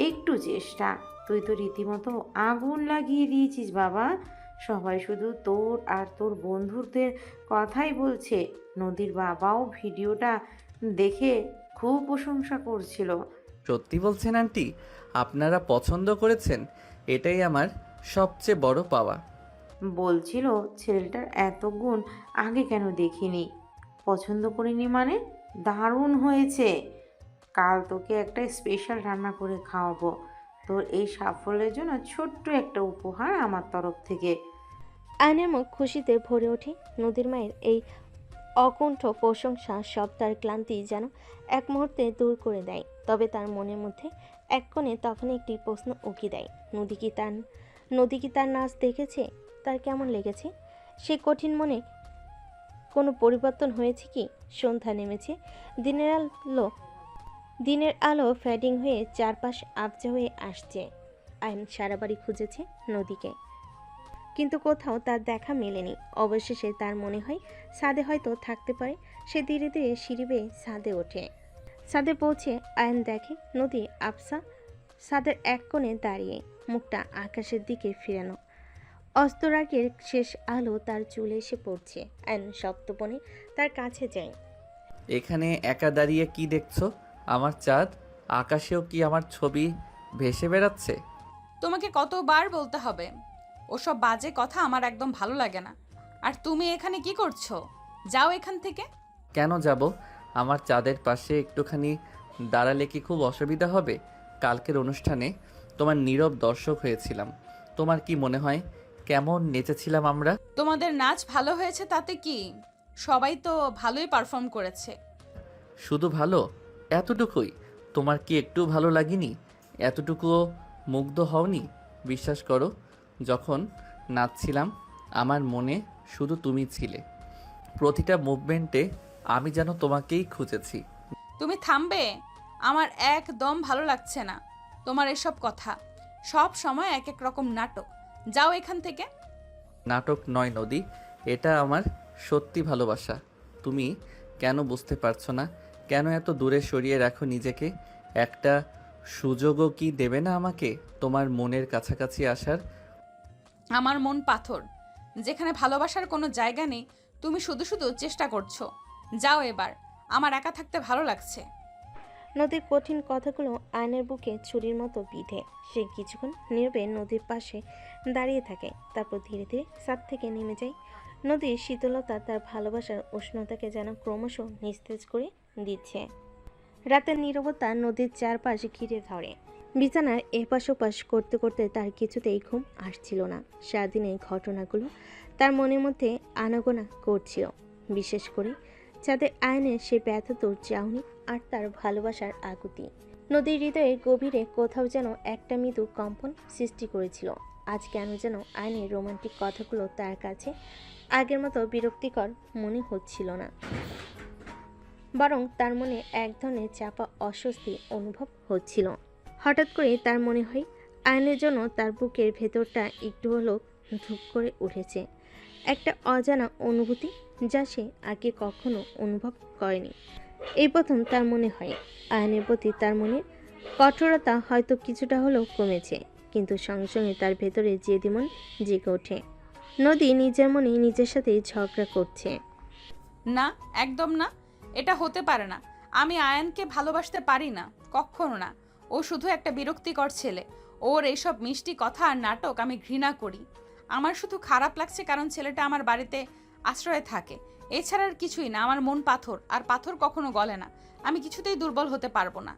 একটু চেষ্টা? তুই তো রীতিমতো আগুন লাগিয়ে দিয়েছিস বাবা। সবাই শুধু তোর আর তোর বন্ধুদের কথাই বলছে। নদীর বাবাও ভিডিওটা দেখে খুব প্রশংসা করছিল। সত্যি বলছেন আন্টি? আপনারা পছন্দ করেছেন, এটাই আমার সবচেয়ে বড় পাওয়া। বলছিল ছেলেটার এত গুণ আগে কেন দেখিনি। পছন্দ করিনি মানে? দারুণ হয়েছে। কাল তোকে একটা স্পেশাল রান্না করে খাওয়াবো। তোর এই সাফল্যের জন্য ছোট্ট একটা উপহার আমার তরফ থেকে। আয়নের মুখ খুশিতে ভরে ওঠে। নদীর মায়ের এই অকুণ্ঠ প্রশংসা সব তার ক্লান্তি যেন এক মুহূর্তে দূর করে দেয়। তবে তার মনের মধ্যে এক কোণে তখন একটি প্রশ্ন উকি দেয়। নদী কি তার নাচ দেখেছে? তার কেমন লেগেছে? সে কঠিন মনে কোনো পরিবর্তন হয়েছে কি? সন্ধ্যা নেমেছে। দিনের আলো ফ্যাডিং হয়ে চারপাশ আবজা হয়ে আসছে। আয়ন সারা বাড়ি খুঁজেছে নদীকে, কিন্তু কোথাও তার দেখা মেলেনি। অবশেষে তার মনে হয় ছাদে হয়তো থাকতে পারে। সে ধীরে ধীরে সিঁড়ি বেয়ে ছাদে ওঠে। ছাদে পৌঁছে আয়ন দেখে নদী আফসা ছাদের এক কোণে দাঁড়িয়ে, মুখটা আকাশের দিকে ফিরানো। অস্তরাগের শেষ আলো তার চুলে এসে পড়ছে। আয়ন সপ্তপনে তার কাছে যায়। এখানে একা দাঁড়িয়ে কি দেখছো? আমার চাঁদ? আকাশেও কি আমার ছবি ভেসে বেড়াচ্ছে? তোমাকে কতবার বলতে হবে? ওসব বাজে কথা আমার একদম ভালো লাগে না। আর তুমি এখানে কি করছো? যাও এখান থেকে। কেন যাব? আমার চাঁদের পাশে একটুখানি দাঁড়ালে কি খুব অসুবিধা হবে? কালকের অনুষ্ঠানে তোমার নীরব দর্শক হয়েছিলাম। তোমার কি মনে হয় কেমন নেচেছিলাম আমরা? তোমাদের নাচ ভালো হয়েছে তাতে কি? সবাই তো ভালোই পারফর্ম করেছে। শুধু ভালো? এতটুকুই? তোমার কি একটু ভালো লাগেনি? এতটুকুও মুগ্ধ হওনি? বিশ্বাস করো, যখন নাচছিলাম আমার মনে শুধু তুমি ছিলে। প্রতিটা মুভমেন্টে আমি যেন তোমাকেই খুঁজেছি। তুমি থামবে? আমার একদম ভালো লাগছে না তোমার এসব কথা। সব সময় এক এক রকম নাটক। যাও এখান থেকে। নাটক নয় নদী, এটা আমার সত্যি ভালোবাসা। তুমি কেন বুঝতে পারছো না? কেন এত দূরে সরিয়ে রাখো নিজেকে? একটা সুযোগও কি দেবে না আমাকে তোমার মনের কাছাকাছি আসার? আমার মন পাথর, যেখানে ভালোবাসার কোনো জায়গা নেই। তুমি শুধু শুধু চেষ্টা করছো। যাও এবার, আমার একা থাকতে ভালো লাগছে। নদীর কঠিন কথাগুলো আয়নের বুকে ছুরির মতো বিঁধে। সে কিছুক্ষণ নীরবে নদীর পাশে দাঁড়িয়ে থাকে, তারপর ধীরে ধীরে ছাদ থেকে নেমে যায়। নদীর শীতলতা তার ভালোবাসার উষ্ণতাকে যেন ক্রমশ নিস্তেজ করে দিচ্ছে। রাতের নীরবতা নদীর চারপাশে ঘিরে ধরে। বিছানার এপাশ ওপাশ করতে করতে তার কিছুতেই ঘুম আসছিল না। সারাদিনের ঘটনাগুলো তার মনের মধ্যে আনাগোনা করছিল, বিশেষ করে যাদের আয়নের সে ব্যথাতুর চাউনি আর তার ভালোবাসার আকুতি। নদীর হৃদয়ের গভীরে কোথাও যেন একটা মৃদু কম্পন সৃষ্টি করেছিল। আজ কেন যেন আয়নের রোমান্টিক কথাগুলো তার কাছে আগের মতো বিরক্তিকর মনে হচ্ছিল না, বরং তার মনে এক ধরনের চাপা অস্বস্তি অনুভব হচ্ছিল। হঠাৎ করে তার মনে হয় আয়নের জন্য তার বুকের ভেতরটা একটু হলেও ধূপ করে উঠেছে। একটা অজানা অনুভূতি যা সে আগে কখনো অনুভব করেনি। এই প্রথম তার মনে হয় আয়নের প্রতি তার মনের কঠোরতা হয়তো কিছুটা হলেও কমেছে, কিন্তু সঙ্গে সঙ্গে তার ভেতরে জেদি মন জেগে ওঠে। নদী নিজের মনে নিজের সাথেই ঝগড়া করছে। না, একদম না, এটা হতে পারে না। আমি আয়ানকে ভালোবাসতে পারি না, কখনো না। ও শুধু একটা বিরক্তিকর ছেলে। ওর এইসব মিষ্টি কথা আর নাটক আমি ঘৃণা করি। আমার শুধু খারাপ লাগছে কারণ ছেলেটা আমার বাড়িতে আশ্রয়ে থাকে। এছাড়া আর কিছুই না। আমার মন পাথর, আর পাথর কখনো গলে না। আমি কিছুতেই দুর্বল হতে পারবো না।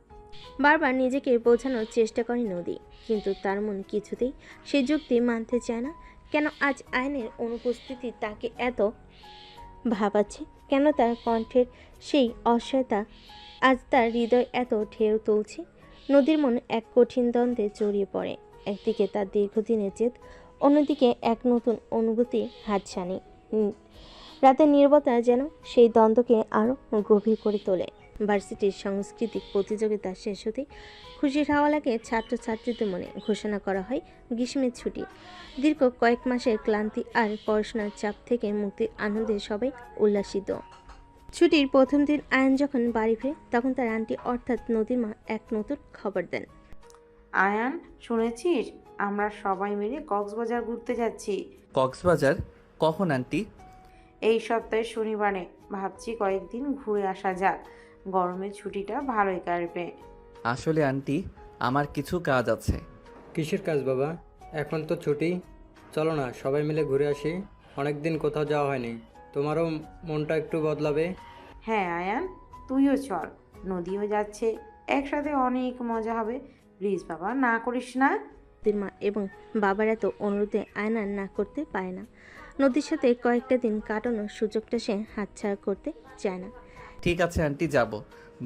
বারবার নিজেকে বোঝানোর চেষ্টা করে নদী, কিন্তু তার মন কিছুতেই সেই যুক্তি মানতে চায় না। কেন আজ আয়নের অনুপস্থিতি তাকে এত ভাবাচ্ছে? কেন তার কণ্ঠের সেই অসহায়তা আজ তার হৃদয় এত ঢেউ তুলছে? নদীর মন এক কঠিন দ্বন্দ্বে জড়িয়ে পড়ে। একদিকে তার দীর্ঘদিনের জেদ, অন্যদিকে এক নতুন অনুভূতি হাতছানি। রাতের নীরবতা যেন সেই দ্বন্দ্বকে আরও গভীর করে তোলে। ভার্সিটির সাংস্কৃতিক প্রতিযোগিতা শেষ হতে খুশির হাওয়া লাগে ছাত্রছাত্রীদের মনে। ঘোষণা করা হয় গ্রীষ্মের ছুটি। দীর্ঘ কয়েক মাসের ক্লান্তি আর পড়াশোনার চাপ থেকে মুক্তির আনন্দে সবাই উল্লাসিত। ছুটির প্রথম দিন আয়ন যখন বাড়ি ফিরে, তখন তার আন্টি অর্থাৎ নদীর মা এক নতুন খবর দেন। আয়ান, শুনেছিস আমরা সবাই মিলে কক্সবাজার ঘুরতে যাচ্ছি। কক্সবাজার? কখন আন্টি? এই সপ্তাহের শনিবারে। ভাবছি কয়েকদিন ঘুরে আসা যাক, গরমের ছুটিটা ভালোই কাটবে। আসলে আন্টি, আমার কিছু কাজ আছে। কিসের কাজ বাবা? এখন তো ছুটি, চলো না সবাই মিলে ঘুরে আসি। অনেকদিন কোথাও যাওয়া হয়নি, তোমারও মনটা একটু বদলাবে। হ্যাঁ আয়ান, তুইও চল, নদীও যাচ্ছে, একসাথে অনেক মজা হবে। প্লিজ বাবা, না করিস না। নদীর মা এবং বাবার এত অনুরোধে আয়না না করতে পারে না। নদীর সাথে কয়েকটা দিন কাটানোর সুযোগটা সে হাতছাড়া করতে চায় না। ঠিক আছে আন্টি, যাব।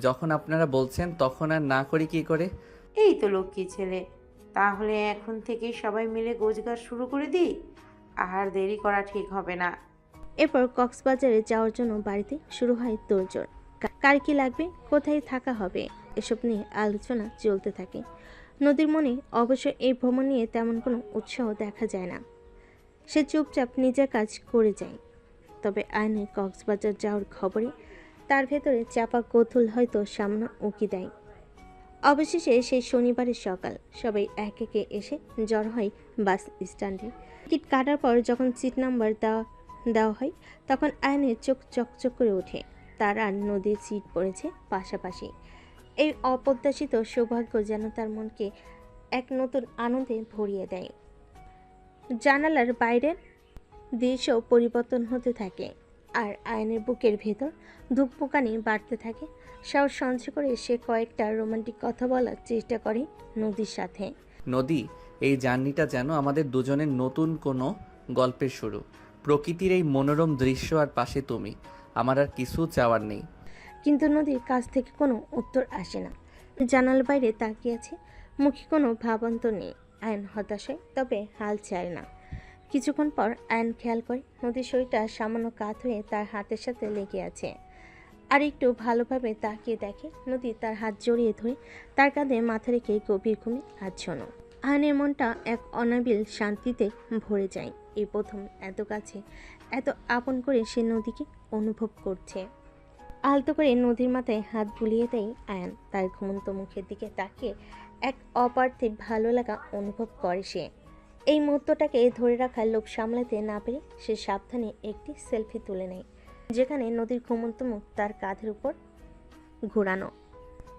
যখন আপনারা বলছেন তখন আর না করি কি করে? এই তো লক্ষ্মী ছেলে। তাহলে এখন থেকেই সবাই মিলে গোছগাছ শুরু করে দিই, আর দেরি করা ঠিক হবে না। এরপর কক্সবাজারে যাওয়ার জন্য বাড়িতে শুরু হয় তোড়জোড়। কার কি লাগবে, কোথায় থাকা হবে, এসব নিয়ে আলোচনা চলতে থাকে। নদীর মনে অবশ্য এই ভ্রমণ নিয়ে তেমন কোনো উৎসাহ দেখা যায় না। সে চুপচাপ নিজের কাজ করে যায়। তবে আয়নের কক্সবাজার যাওয়ার খবরে তার ভেতরে চাপা কৌতূহল হয়তো সামনে উকি দেয়। অবশেষে সেই শনিবারের সকাল সবাই এক একে এসে জড় হয় বাস স্ট্যান্ডে। টিকিট কাটার পর যখন সিট নাম্বার দেওয়া হয়, তখন আয়নের চোখ চকচক করে ওঠে। তার আর নদীর সিট পড়েছে পাশাপাশি। এই অপ্রত্যাশিত সৌভাগ্য যেন তার মনকে এক নতুন আনন্দে ভরিয়ে দেয়। জানালার বাইরের দৃশ্য পরিবর্তন হতে থাকে, আর আয়নের বুকের ভেতর ধুকপুকানি বাড়তে থাকে। সাহস সঞ্চয় করে সে কয়েকটা রোমান্টিক কথা বলার চেষ্টা করে নদীর সাথে। নদী, এই জার্নিটা যেন আমাদের দুজনের নতুন কোনো গল্পের শুরু। প্রকৃতির এই মনোরম দৃশ্য আর পাশে তুমি, আমার আর কিছু চাওয়ার নেই। কিন্তু নদীর কাছ থেকে কোনো উত্তর আসে না। জানাল বাইরে তাকিয়ে আছে, মুখে কোনো ভাবান্তর নেই। আয়ন হতাশ হয়, তবে হাল ছাড়ে না। কিছুক্ষণ পর আয়ন খেয়াল করে নদীর শরীরটা সামান্য কাত হয়ে তার হাতের সাথে লেগে আছে। আর একটু ভালোভাবে তাকিয়ে দেখে নদী তার হাত জড়িয়ে ধরে তার কাঁধে মাথা রেখে গভীর ঘুমে আচ্ছন্ন। আয়নের মনটা এক অনাবিল শান্তিতে ভরে যায়। এই প্রথম এত কাছে, এত আপন করে সে নদীকে অনুভব করছে। আলতো করে নদীর মাথায় হাত বুলিয়ে দেয় আয়ান। তার ঘুমন্ত মুখের দিকে তাকিয়ে এক অপার্থিব ভালো লাগা অনুভব করে সে। এই মুহূর্তটাকে ধরে রাখার লোভ সামলাতে না পেরে সে সাবধানে একটি সেলফি তুলে নেয়, যেখানে নদীর ঘুমন্ত মুখ তার কাঁধের উপর ঘোরানো।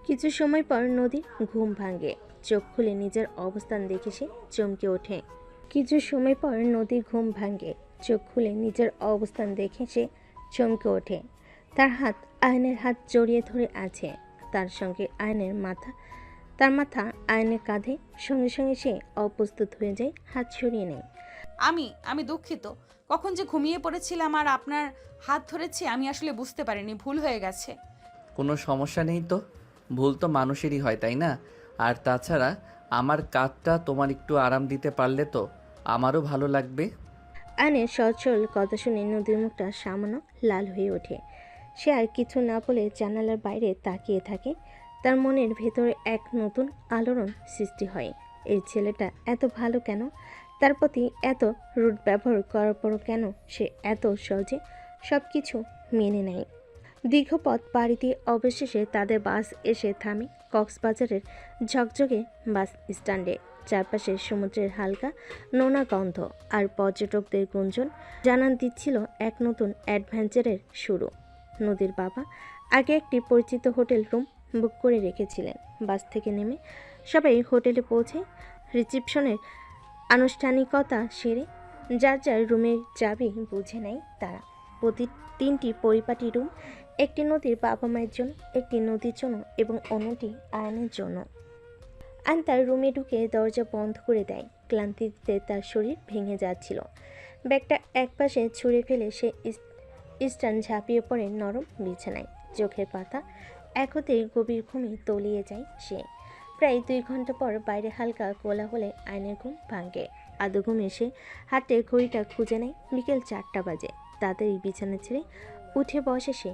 কিছু সময় পর নদীর ঘুম ভাঙে। চোখ খুলে নিজের অবস্থান দেখে সে চমকে ওঠে। কিছু সময় পর নদীর ঘুম ভাঙে। চোখ খুলে নিজের অবস্থান দেখে সে চমকে ওঠে। তার হাত আয়নের হাত জড়িয়ে ধরে আছে। তার সঙ্গে তার মাথা আয়নের কাঁধে। সঙ্গে সঙ্গে সে অপ্রস্তুত হয়ে যায়, হাত সরিয়ে নেয়। আমি দুঃখিত। কখন যে ঘুমিয়ে পড়েছিলাম আর আপনার হাত ধরেছি আমি আসলে বুঝতে পারিনি, ভুল হয়ে গেছে। কোনো সমস্যা নেই তো, ভুল তো মানুষেরই হয়, তাই না? আর তাছাড়া আমার কাঁধটা তোমার একটু আরাম দিতে পারলে তো আমারও ভালো লাগবে। আয়নের সহজ সরল কথা শুনে নদীর মুখটা সামান্য লাল হয়ে ওঠে। সে আর কিছু না বলে জানালার বাইরে তাকিয়ে থাকে। তার মনের ভেতরে এক নতুন আলোড়ন সৃষ্টি হয়। এই ছেলেটা এত ভালো কেন? তার প্রতি এত রুড ব্যবহার করার পরও কেন সে এত সহজে সব কিছু মেনে নেয়? দীর্ঘ পথ পাড়ি দিয়ে অবশেষে তাদের বাস এসে থামে কক্সবাজারের ঝকঝকে বাস স্ট্যান্ডে। চারপাশে সমুদ্রের হালকা নোনা গন্ধ আর পর্যটকদের গুঞ্জন জানান দিচ্ছিল এক নতুন অ্যাডভেঞ্চারের শুরু। নদীর বাবা আগে একটি পরিচিত হোটেল রুম বুক করে রেখেছিলেন। বাস থেকে নেমে সবাই হোটেলে পৌঁছে রিসেপশনের আনুষ্ঠানিকতা সেরে যার যার রুমের চাবি বুঝে নেয় তারা। প্রতি 3টি পরিপাটি রুম, একটি নদীর বাবা মায়ের জন্য, একটি নদীর জন্য এবং অন্যটি আয়নের জন্য। আয়ন তার রুমে ঢুকে দরজা বন্ধ করে দেয়। ক্লান্তিতে তার শরীর ভেঙে যাচ্ছিল। ব্যাগটা একপাশে ছুঁড়ে ফেলে সে স্টান ঝাঁপিয়ে পড়ে নরম বিছানায়। চোখের পাতা এক হতেই গভীর ঘুমে তলিয়ে যায় সে। প্রায় 2 ঘন্টা পর বাইরে হালকা কোলাহলে আয়নের ঘুম ভাঙে। আদৌ ঘুমে সে হাতে ঘড়িটা খুঁজে নেয়। বিকেল 4টা বাজে। তাড়াতাড়ি বিছানা ছেড়ে উঠে বসে সে।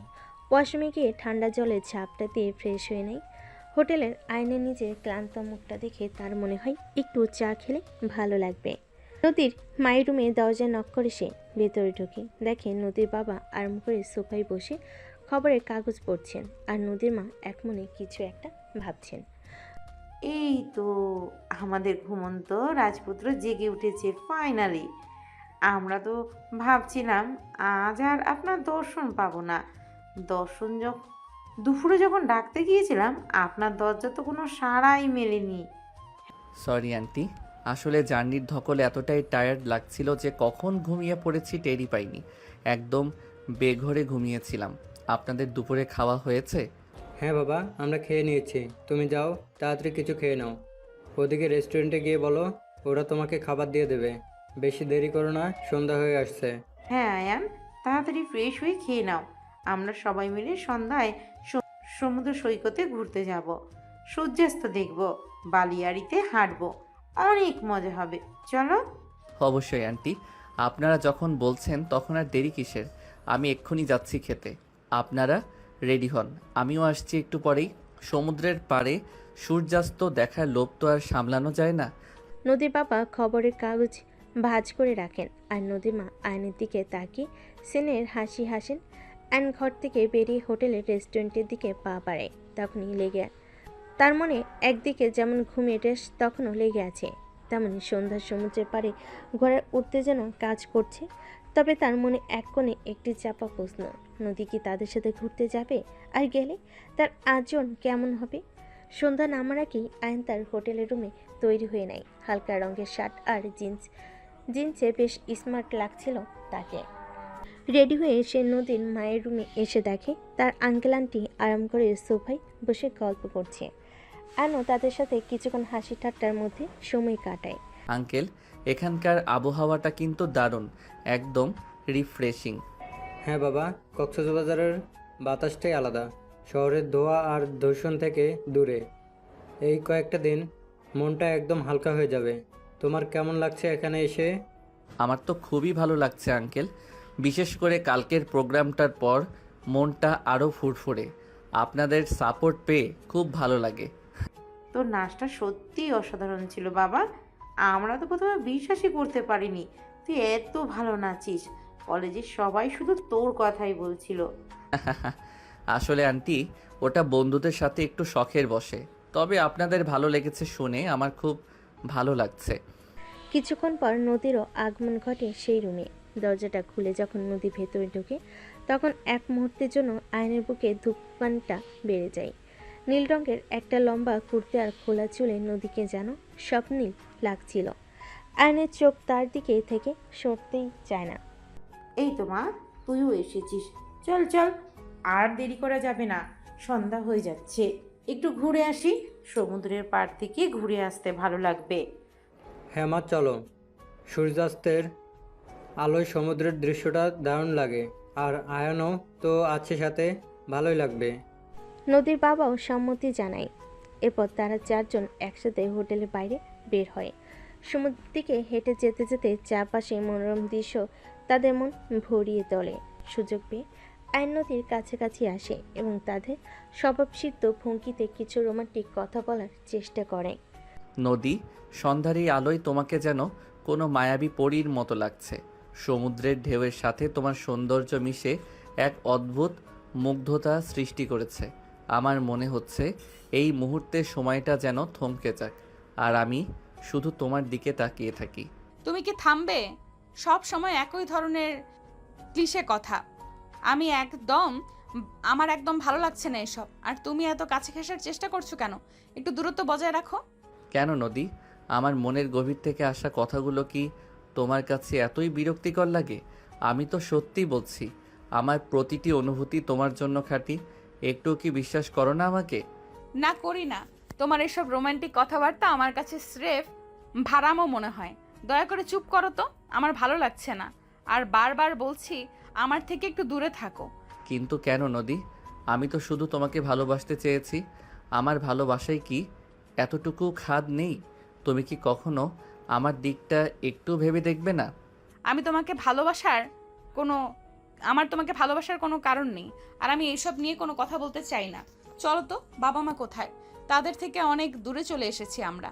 ওয়াশরুমে গিয়ে ঠান্ডা জলে ঝাপটা দিয়ে ফ্রেশ হয়ে নেয়। হোটেলের আয়নের নিজের ক্লান্ত মুখটা দেখে তার মনে হয় একটু চা খেলে ভালো লাগবে। নদীর মায়ের রুমে দরজা নক করে সে ভেতরে ঢুকে দেখে নদীর বাবা আরাম করে সোফায় বসে খবরের কাগজ পড়ছেন আর নদীর মা একমনে কিছু একটা ভাবছেন। এই তো আমাদের ঘুমন্ত রাজপুত্র জেগে উঠেছে ফাইনালি। আমরা তো ভাবছিলাম আজ আর আপনার দর্শন পাবো না। দুপুরে যখন ডাকতে গিয়েছিলাম আপনার দরজা তো কোনো সাড়াই মেলেনি। সরি আন্টি, আসলে জার্নির ধকল এতটাই টায়ার্ড লাগছিল যে কখন ঘুমিয়ে পড়েছি টেরই পাইনি। একদম বেঘরে ঘুমিয়েছিলাম। আপনাদের দুপুরে খাওয়া হয়েছে? হ্যাঁ বাবা, আমরা খেয়ে নিয়েছি। তুমি যাও, তাড়াতাড়ি কিছু খেয়ে নাও। ওদিকে রেস্টুরেন্টে গিয়ে বলো ওরা তোমাকে খাবার দিয়ে দেবে। বেশি দেরি করো না, সন্ধ্যা হয়ে আসছে। হ্যাঁ আয়ান, তাড়াতাড়ি ফ্রেশ হয়ে খেয়ে নাও। আমরা সবাই মিলে সন্ধ্যায় সমুদ্র সৈকতে ঘুরতে যাব, সূর্যাস্ত দেখব, বালিয়াড়িতে হাঁটবো, অনেক মজা হবে। চলো। অবশ্যই আন্টি, আপনারা যখন বলছেন তখন আর দেরি কিসের? আমি এক্ষুনি যাচ্ছি খেতে। আপনারা রেডি হন, আমিও আসছি একটু পরেই। সমুদ্রের পাড়ে সূর্যাস্ত দেখার লোভ তো আর সামলানো যায় না। নদীর বাবা খবরের কাগজ ভাঁজ করে রাখেন আর নদীর মা আয়নের দিকে তাকিয়ে সেনের হাসি হাসেন। আয়ন ঘর থেকে বেরিয়ে হোটেলের রেস্টুরেন্টের দিকে পা বাড়ায়। তখনই লেগে তার মনে একদিকে যেমন ঘুমিয়ে টেস তখনও লেগে আছে, তেমনি সন্ধ্যার সমুদ্রের পাড়ে ঘোড়ার উত্তেজনা কাজ করছে। তবে তার মনে এক কোণে একটি চাপা প্রশ্ন, নদী কি তাদের সাথে ঘুরতে যাবে? আর গেলে তার আচরণ কেমন হবে? সন্ধ্যা নামার আগেই আয়ন তার হোটেলের রুমে তৈরি হয়ে নেয়। হালকা রঙের শার্ট আর জিন্সে বেশ স্মার্ট লাগছিল তাকে। রেডি হয়ে সে নদীর মায়ের রুমে এসে দেখে তার আঙ্কেল আন্টি আরাম করে সোফায় বসে গল্প করছে। আয়নও তাদের সাথে কিছুক্ষণ হাসি ঠাট্টার মধ্যে সময় কাটায়। আঙ্কেল, এখানকার আবহাওয়াটা কিন্তু দারুণ, একদম রিফ্রেশিং। হ্যাঁ বাবা, কক্সবাজারের বাতাসটাই আলাদা, শহরের ধোঁয়া আর দূষণ থেকে দূরে। এই কয়েকটা দিন মনটা একদম হালকা হয়ে যাবে। তোমার কেমন লাগছে এখানে এসে? আমার তো খুবই ভালো লাগছে আঙ্কেল, বিশেষ করে কালকের প্রোগ্রামটার পর মনটা আরও ফুরফুরে। আপনাদের সাপোর্ট পেয়ে খুব ভালো লাগে। তোর নাচটা সত্যিই অসাধারণ ছিল বাবা। আমরা তো প্রথমে বিশ্বাসই করতে পারিনি তুই এত ভালো নাচিস। কলেজের সবাই শুধু তোর কথাই বলছিল। আসলে আন্টি, ওটা বন্ধুদের সাথে একটু শখের বসে, তবে আপনাদের ভালো লেগেছে শুনে আমার খুব ভালো লাগছে। কিছুক্ষণ পর নদীরও আগমন ঘটে সেই রুমে। দরজাটা খুলে যখন নদী ভেতরে ঢোকে তখন এক মুহূর্তের জন্য আয়নের বুকে ধূপকানটা বেড়ে যায়। নীল রঙের একটা লম্বা কুর্তি আর খোলা চুলে নদীকে যেন স্বপ্নীল লাগছিল। আয়নের চোখ তার দিকে থেকে সরতেই চায় না। এই তো মা, তুইও এসেছিস। চল চল, আর দেরি করা যাবে না, সন্ধ্যা হয়ে যাচ্ছে। একটু ঘুরে আসি, সমুদ্রের পাড় থেকে ঘুরে আসতে ভালো লাগবে। হ্যাঁ মা, চলো। সূর্যাস্তের আলোয় সমুদ্রের দৃশ্যটা দারুণ লাগে, আর আয়নও তো আছে সাথে, ভালোই লাগবে। নদীর বাবাও সম্মতি জানায়। এরপর তারা চারজন একসাথে হোটেলের বাইরে বের হয়। সমুদ্রের দিকে হেঁটে যেতে যেতে চারপাশে মনোরম দৃশ্য তাদের মন ভরিয়ে তোলে। সুযোগ পেয়ে আইন নদীর কাছাকাছি আসে এবং তাদের স্বভাবসিদ্ধ ভঙ্গিতে কিছু রোমান্টিক কথা বলার চেষ্টা করে। নদী, সন্ধ্যার এই আলোয় তোমাকে যেন কোনো মায়াবী পরীর মতো লাগছে। সমুদ্রের ঢেউয়ের সাথে তোমার সৌন্দর্য মিশে এক অদ্ভুত মুগ্ধতা সৃষ্টি করেছে। আমার মনে হচ্ছে এই মুহূর্তে সময়টা যেন থমকে যাক, আর আমি শুধু তোমার দিকে তাকিয়ে থাকি। তুমি কি থামবে? সব সময় একই ধরনের ক্লিশে কথা। আমার একদম ভালো লাগছে না এসব। আর তুমি এত কাছে ঘেঁষার চেষ্টা করছো কেন? একটু দূরত্ব বজায় রাখো। কেন নদী, আমার মনের গভীর থেকে আসা কথাগুলো কি তোমার কাছে এতই বিরক্তিকর লাগে? আমি তো সত্যি বলছি, আমার প্রতিটি অনুভূতি তোমার জন্য খাঁটি। একটু কি বিশ্বাস করো না আমাকে? না, করি না। তোমার এসব রোমান্টিক কথাবার্তা আমার কাছে স্রেফ ভাড়ামো মনে হয়। দয়া করে চুপ করো তো, আমার ভালো লাগছে না। আর বারবার বলছি, আমার থেকে একটু দূরে থাকো। কিন্তু কেন নদী? আমি তো শুধু তোমাকে ভালোবাসতে চেয়েছি। আমার ভালোবাসায় কি এতটুকু খাদ নেই? তুমি কি কখনো আমার দিকটা একটু ভেবে দেখবে না? আমি তোমাকে ভালোবাসার কোনো কারণ নেই। আর আমি এইসব নিয়ে কোনো কথা বলতে চাই না। চলো তো, বাবা মা কোথায়? তাদের থেকে অনেক দূরে চলে এসেছি আমরা।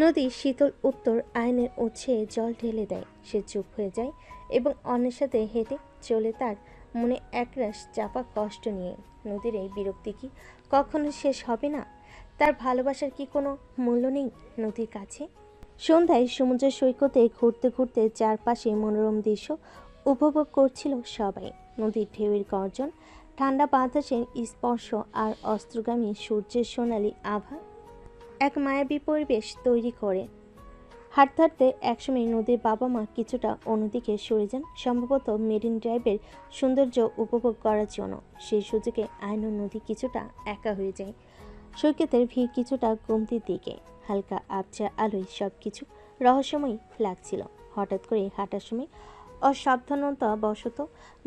নদী শীতল উত্তর আয়নের উৎসে জল ঢেলে দেয়। সে চুপ হয়ে যায় এবং অন্যের সাথে হেঁটে চলে, তার মনে একরাশ চাপা কষ্ট নিয়ে। নদীর এই বিরক্তি কি কখনো শেষ হবে না? তার ভালোবাসার কি কোনো মূল্য নেই নদীর কাছে? সন্ধ্যায় সমুদ্র সৈকতে ঘুরতে ঘুরতে চারপাশে মনোরম দৃশ্য উপভোগ করছিল সবাই। নদীর ঢেউয়ের গর্জন, ঠান্ডা বাতাসের স্পর্শ আর অস্ত্রগামী সূর্যের সোনালি আভা এক মায়াবী পরিবেশ তৈরি করে। হাঁটতে হাঁটতে একসময় নদীর বাবা মা কিছুটা অন্যদিকে সরে যান, সম্ভবত মেরিন ড্রাইভের সৌন্দর্য উপভোগ করার জন্য। সেই সুযোগে আইন ও নদী কিছুটা একা হয়ে যায়। সৈকতের ভিড় কিছুটা কমতির দিকে। হালকা আবছা আলোয় সব কিছু রহস্যময় লাগছিল। হঠাৎ করে হাঁটার সময় অসাবধানতা বশত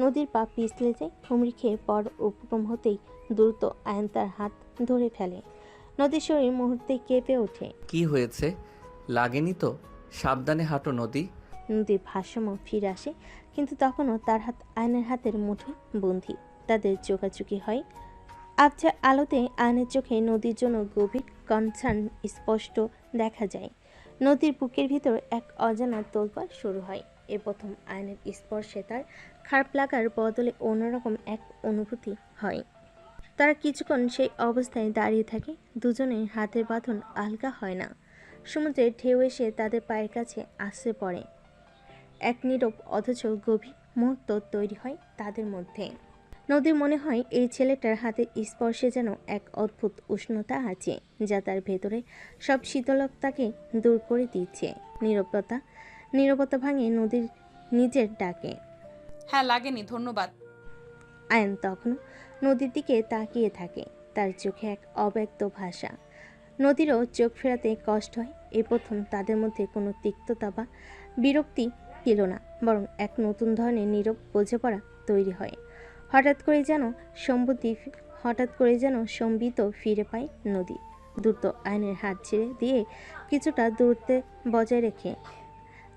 নদীর পা পিছলে যায়। হুমড়ি খেয়ে পর উপক্রম হতেই দ্রুত আয়ন তার হাত ধরে ফেলে। নদীর শরীর মুহূর্তে কেঁপে ওঠে। কি হয়েছে? লাগেনি তো? সাবধানে হাঁটো নদী। নদীর ভারসাম্য ফিরে আসে, কিন্তু তখনও তার হাত আয়নের হাতের মুঠোয় বন্দী। তাদের চোখাচোখি হয়। আবছা আলোতে আয়নের চোখে নদীর জন্য গভীর কনসার্ন স্পষ্ট দেখা যায়। নদীর বুকের ভিতর এক অজানা তোলপাড় শুরু হয়। এ প্রথম আয়নের স্পর্শে তার খারাপ লাগার বদলে অন্যরকম এক অনুভূতি হয়। তারা কিছুক্ষণ সেই অবস্থায় দাঁড়িয়ে থাকে। দুজনের হাতের বাঁধন আলগা হয় না। সমুদ্রের ঢেউ এসে তাদের পায়ের কাছে আশ্রে পড়ে। এক নীরব অথচ গভীর মুহূর্ত তৈরি হয় তাদের মধ্যে। নদীর মনে হয় এই ছেলেটার হাতের স্পর্শে যেন এক অদ্ভুত উষ্ণতা আছে, যা তার ভেতরে সব শীতলতাকে দূর করে দিচ্ছে। নীরবতা ভাঙে নদীর নিজের ডাকে। হ্যাঁ, লাগেনি, ধন্যবাদ। আয়ন তখনও নদীর দিকে তাকিয়ে থাকে, তার চোখে এক অব্যক্ত ভাষা। নদীরও চোখ ফেরাতে কষ্ট হয়। এই প্রথম তাদের মধ্যে কোনো তিক্ততা বা বিরক্তি ছিল না, বরং এক নতুন ধরনের নীরব বোঝাপড়া তৈরি হয়। হঠাৎ করে যেন সম্বিত ফিরে পায় নদী। দ্রুত আয়নের হাত ছেড়ে দিয়ে কিছুটা দূরত্বে বজায় রেখে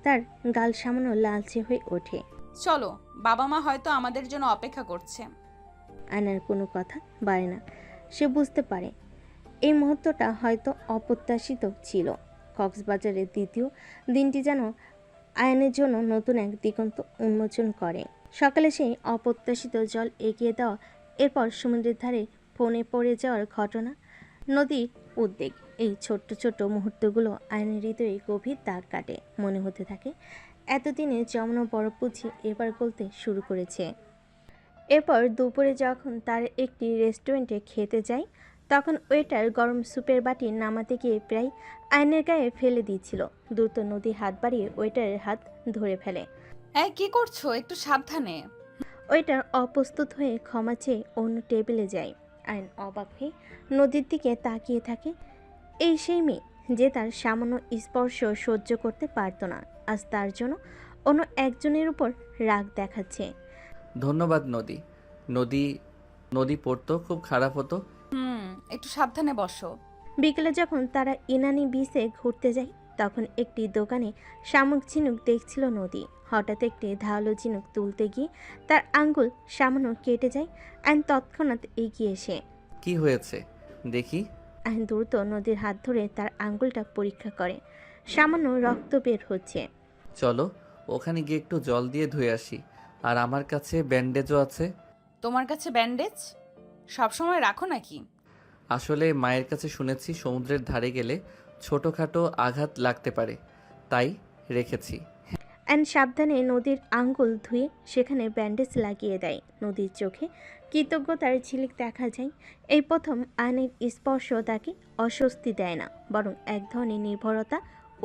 তার গাল সামান্য লালচে হয়ে ওঠে। চলো, বাবা মা হয়তো আমাদের জন্য অপেক্ষা করছে। আয়নার কোনো কথা বাড়ে না। সে বুঝতে পারে এই মুহূর্তটা হয়তো অপ্রত্যাশিত ছিল। কক্সবাজারের দ্বিতীয় দিনটি যেন আয়নের জন্য নতুন এক দিগন্ত উন্মোচন করে। সকালে সেই অপ্রত্যাশিত জল এগিয়ে দেওয়া, এরপর সমুদ্রের ধারে ফোনে পড়ে যাওয়ার ঘটনা, নদীর উদ্বেগ, এই ছোট্ট ছোট্ট মুহূর্তগুলো আয়নের হৃদয়ে গভীর দাগ কাটে। মনে হতে থাকে এতদিনে জমানো বরফ বুঝি এবার গলতে শুরু করেছে। এরপর দুপুরে যখন তার একটি রেস্টুরেন্টে খেতে যায়, তখন ওয়েটার গরম স্যুপের বাটি নামাতে গিয়ে প্রায় আয়নের গায়ে ফেলে দিয়েছিল। দ্রুত নদী হাত বাড়িয়ে ওয়েটারের হাত ধরে ফেলে। এই কি করছো, একটু সাবধানে। ওয়েটার অপ্রস্তুত হয়ে ক্ষমা চেয়ে অন্য টেবিলে যায়। আয়ন অবাক হয়ে নদীর দিকে তাকিয়ে থাকে। এই সেই মেয়ে যে তার সামান্য স্পর্শ সহ্য করতে পারত না, আজ তার জন্য অন্য একজনের উপর রাগ দেখাচ্ছে। ধন্যবাদ নদী। নদী নদী পড়তো খুব খারাপ হতো। একটু সাবধানে বসো। বিকেলে যখন তারা ইনানি বিচে ঘুরতে যায়, তখন একটি দোকানে শামুক ঝিনুক দেখছিল নদী। হঠাৎ একটি ধারালো ঝিনুক তুলতে গিয়ে তার আঙ্গুল সামান্য কেটে যায়। আইন তৎক্ষণাৎ এগিয়ে এসে, কি হয়েছে দেখি। আইন দ্রুত নদীর হাত ধরে তার আঙ্গুলটা পরীক্ষা করে। সামান্য রক্ত বের হচ্ছে। চলো ওখানে গিয়ে একটু জল দিয়ে ধুয়ে আসি, আর আমার কাছে ব্যান্ডেজও আছে। তোমার কাছে ব্যান্ডেজ সব সময় রাখো নাকি? আসলে মায়ের কাছে শুনেছি সমুদ্রের ধারে গেলে ছোটোখাটো আঘাত লাগতে পারে, তাই রেখেছি। অ্যান্ড সাবধানে নদীর আঙ্গুল ধুয়ে সেখানে ব্যান্ডেজ লাগিয়ে দেয়। নদীর চোখে কৃতজ্ঞতার ঝিলিক দেখা যায়। এই প্রথম আয়নের স্পর্শ তাকে অস্বস্তি দেয় না, বরং এক ধরনের নির্ভরতা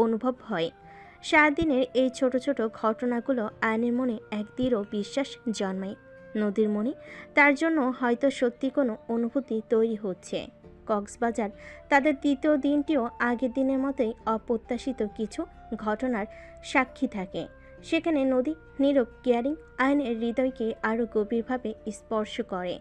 অনুভব হয়। সারাদিনের এই ছোট ছোট ঘটনাগুলো আয়নের মনে এক দৃঢ় বিশ্বাস জন্মায়। নদীর মনে তার জন্য হয়তো সত্যি কোনো অনুভূতি তৈরি হচ্ছে। কক্সবাজার তাদের দ্বিতীয় দিনটিও আগের দিনের মতোই অপ্রত্যাশিত কিছু ঘটনার সাক্ষী থাকে। সেখানে নদী নীরব কেয়ারিং আয়নের হৃদয়কে আরও গভীরভাবে স্পর্শ করে।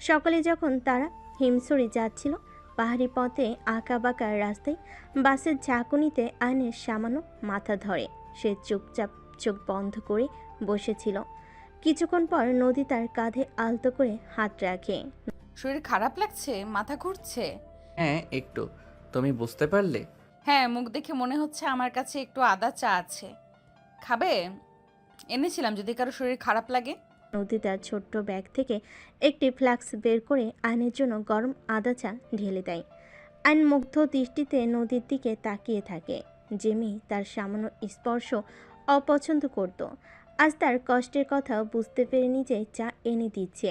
সকালে যখন তারা হিমছড়ি যাচ্ছিল, পাহাড়ি পথে আঁকা বাঁকা রাস্তায় বাসের ঝাঁকুনিতে আয়নের সামান্য মাথা ধরে। সে চুপচাপ চোখ বন্ধ করে বসেছিল। কিছুক্ষণ পর নদী তার কাঁধে আলতো করে হাত রাখে। শরীর খারাপ লাগছে, মাথা ঘুরছে? হ্যাঁ একটু। তুমি বুঝতে পারলে? হ্যাঁ, মুখ দেখে মনে হচ্ছে। আমার কাছে একটু আদা চা আছে, খাবে? এনেছিলাম যদি কারো শরীর খারাপ লাগে। নদী তার ছোট্ট ব্যাগ থেকে একটি ফ্লাক্স বের করে আয়নের জন্য গরম আদা চা ঢেলে দেয়। আইন মুগ্ধ দৃষ্টিতে নদীর দিকে তাকিয়ে থাকে। যে মেয়ে তার সামান্য স্পর্শ অপছন্দ করত, আজ তার কষ্টের কথা বুঝতে পেরে নিজে চা এনে দিচ্ছে।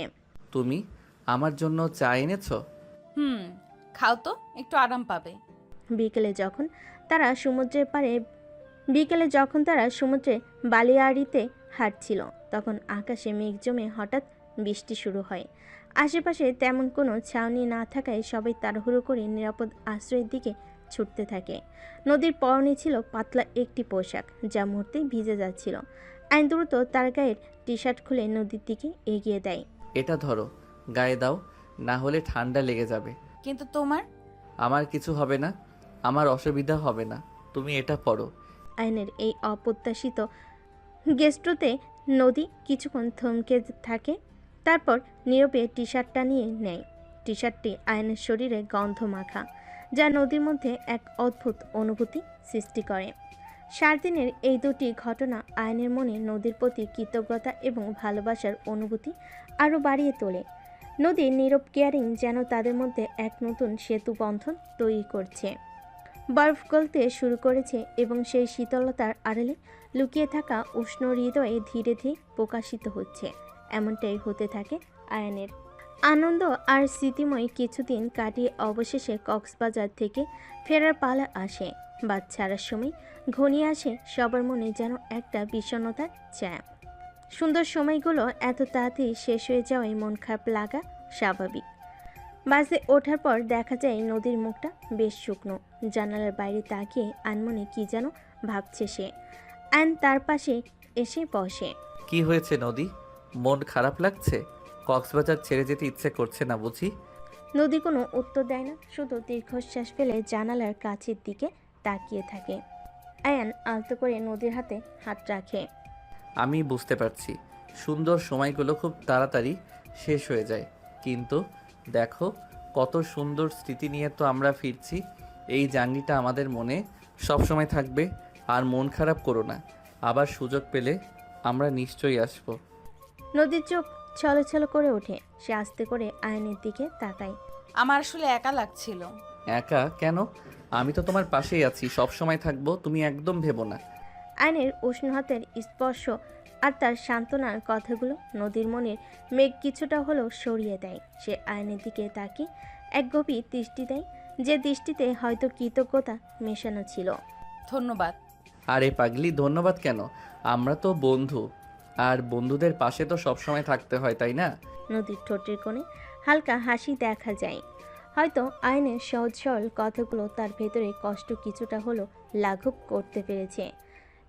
তুমি আমার জন্য চা এনেছো? খাও তো, একটু আরাম পাবে। বিকেলে যখন তারা সমুদ্রে বালিয়াড়িতে হাঁটছিল, তখন আকাশে মেঘ জমে হঠাৎ বৃষ্টি শুরু হয়। আশেপাশে তেমন কোনো ছাউনি না থাকায় সবাই তাড়াহুড়ো করে নিরাপদ আশ্রয়ের দিকে ছুটতে থাকে। নদীর পরনে ছিল পাতলা একটি পোশাক, যা মুহূর্তেই ভিজে যাচ্ছিল। আইন দ্রুত তার গায়ের টি শার্ট খুলে নদীর দিকে এগিয়ে দেয়। এটা ধরো, গায়ে দাও, না হলে ঠান্ডা লেগে যাবে। কিন্তু তোমার? আমার কিছু হবে না, আমার অসুবিধা হবে না, তুমি এটা পরো। আইনের এই অপ্রত্যাশিত গেস্ট্রোতে নদী কিছুক্ষণ থমকে থাকে। তারপর নীরবে টি শার্টটা নিয়ে নেয়। টি শার্টটি আয়নের শরীরে গন্ধ মাখা, যা নদীর মধ্যে এক অদ্ভুত অনুভূতি সৃষ্টি করে। 7 দিনের এই দুটি ঘটনা আয়নের মনে নদীর প্রতি কৃতজ্ঞতা এবং ভালোবাসার অনুভূতি আরও বাড়িয়ে তোলে। নদীর নীরব কেয়ারিং যেন তাদের মধ্যে এক নতুন সেতু বন্ধন তৈরি করছে। বরফ গলতে শুরু করেছে এবং সেই শীতলতার আড়ালে লুকিয়ে থাকা উষ্ণ হৃদয়ে ধীরে ধীরে প্রকাশিত হচ্ছে। এমনটাই হতে থাকে আয়নের। আনন্দ আর স্মৃতিময় কিছুদিন কাটিয়ে অবশেষে কক্সবাজার থেকে ফেরার পালা আসে। বাদ ছাড়ার সময় ঘনিয়ে আসে সবার মনে যেন একটা বিষণ্ণতার ছায়া। সুন্দর সময়গুলো এত তাড়াতাড়ি শেষ হয়ে যাওয়ায় মন খারাপ লাগা স্বাভাবিক। বাসে ওঠার পর দেখা যায় নদীর মুখটা বেশ শুকনো। জানালার বাইরে তাকিয়ে আনমনে কি যেন ভাবছে সে। আয়ন তার পাশে এসে বসে। কি হয়েছে নদী, মন খারাপ লাগছে? কক্সবাজার ছেড়ে যেতে ইচ্ছে করছে না বুঝি? নদী কোনো উত্তর দেয় না, শুধু দীর্ঘশ্বাস ফেলে জানালার কাছের দিকে তাকিয়ে থাকে। আয়ান আলতো করে নদীর হাতে হাত রাখে। আমি বুঝতে পারছি সুন্দর সময়গুলো খুব তাড়াতাড়ি শেষ হয়ে যায়, কিন্তু দেখো কত সুন্দর স্মৃতি নিয়ে তো আমরা ফিরছি। এই জার্নিটা আমাদের মনে সবসময় থাকবে। আর মন খারাপ করো না, আবার সুযোগ পেলে আমরা নিশ্চয়ই আসবো। নদীর চোখ ছলছল করে ওঠে। সে আস্তে করে আয়নের দিকে তাকায়। আমার আসলে একা লাগছিল। একা কেন? আমি তো তোমার পাশেই আছি, সব সময় থাকবো, তুমি একদম ভেবো না। আয়নের উষ্ণ হাতের স্পর্শ আর তার সান্ত্বনার কথাগুলো নদীর মনের মেঘ কিছুটা হলেও সরিয়ে দেয়। সে আয়নের দিকে তাকিয়ে এক গভীর দৃষ্টি দেয়, যে দৃষ্টিতে হয়তো কৃতজ্ঞতা মেশানো ছিল। ধন্যবাদ। আরে পাগলি, ধন্যবাদ কেন? আমরা তো বন্ধু, আর বন্ধুদের পাশে তো সবসময় থাকতে হয়, তাই না? নদীর ঠোঁটের কোণে হালকা হাসি দেখা যায়। হয়তো আয়নের সহজ সরল কথাগুলো তার ভেতরে কষ্ট কিছুটা হলো লাঘব করতে পেরেছে।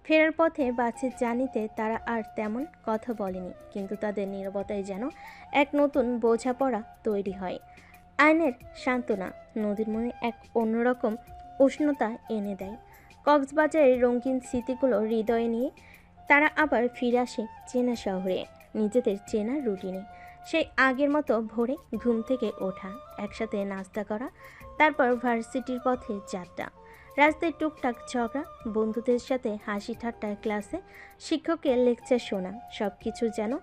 ফেরার পথে বাসের জার্নিতে তারা আর তেমন কথা বলেনি, কিন্তু তাদের নীরবতায় যেন এক নতুন বোঝাপড়া তৈরি হয়। আয়নের সান্ত্বনা নদীর মনে এক অন্যরকম উষ্ণতা এনে দেয়। কক্সবাজারের রঙিন স্মৃতিগুলো হৃদয়ে নিয়ে তারা আবার ফিরে আসে চেনা শহরে, নিজেদের চেনা রুটিনে। সেই আগের মতো ভোরে ঘুম থেকে ওঠা, একসাথে নাস্তা করা, তারপর ভার্সিটির পথে যাত্রা, রাস্তায় টুকটাক ঝগড়া, বন্ধুদের সাথে হাসি ঠাট্টা, ক্লাসে শিক্ষকের লেকচার শোনা, সব কিছু যেন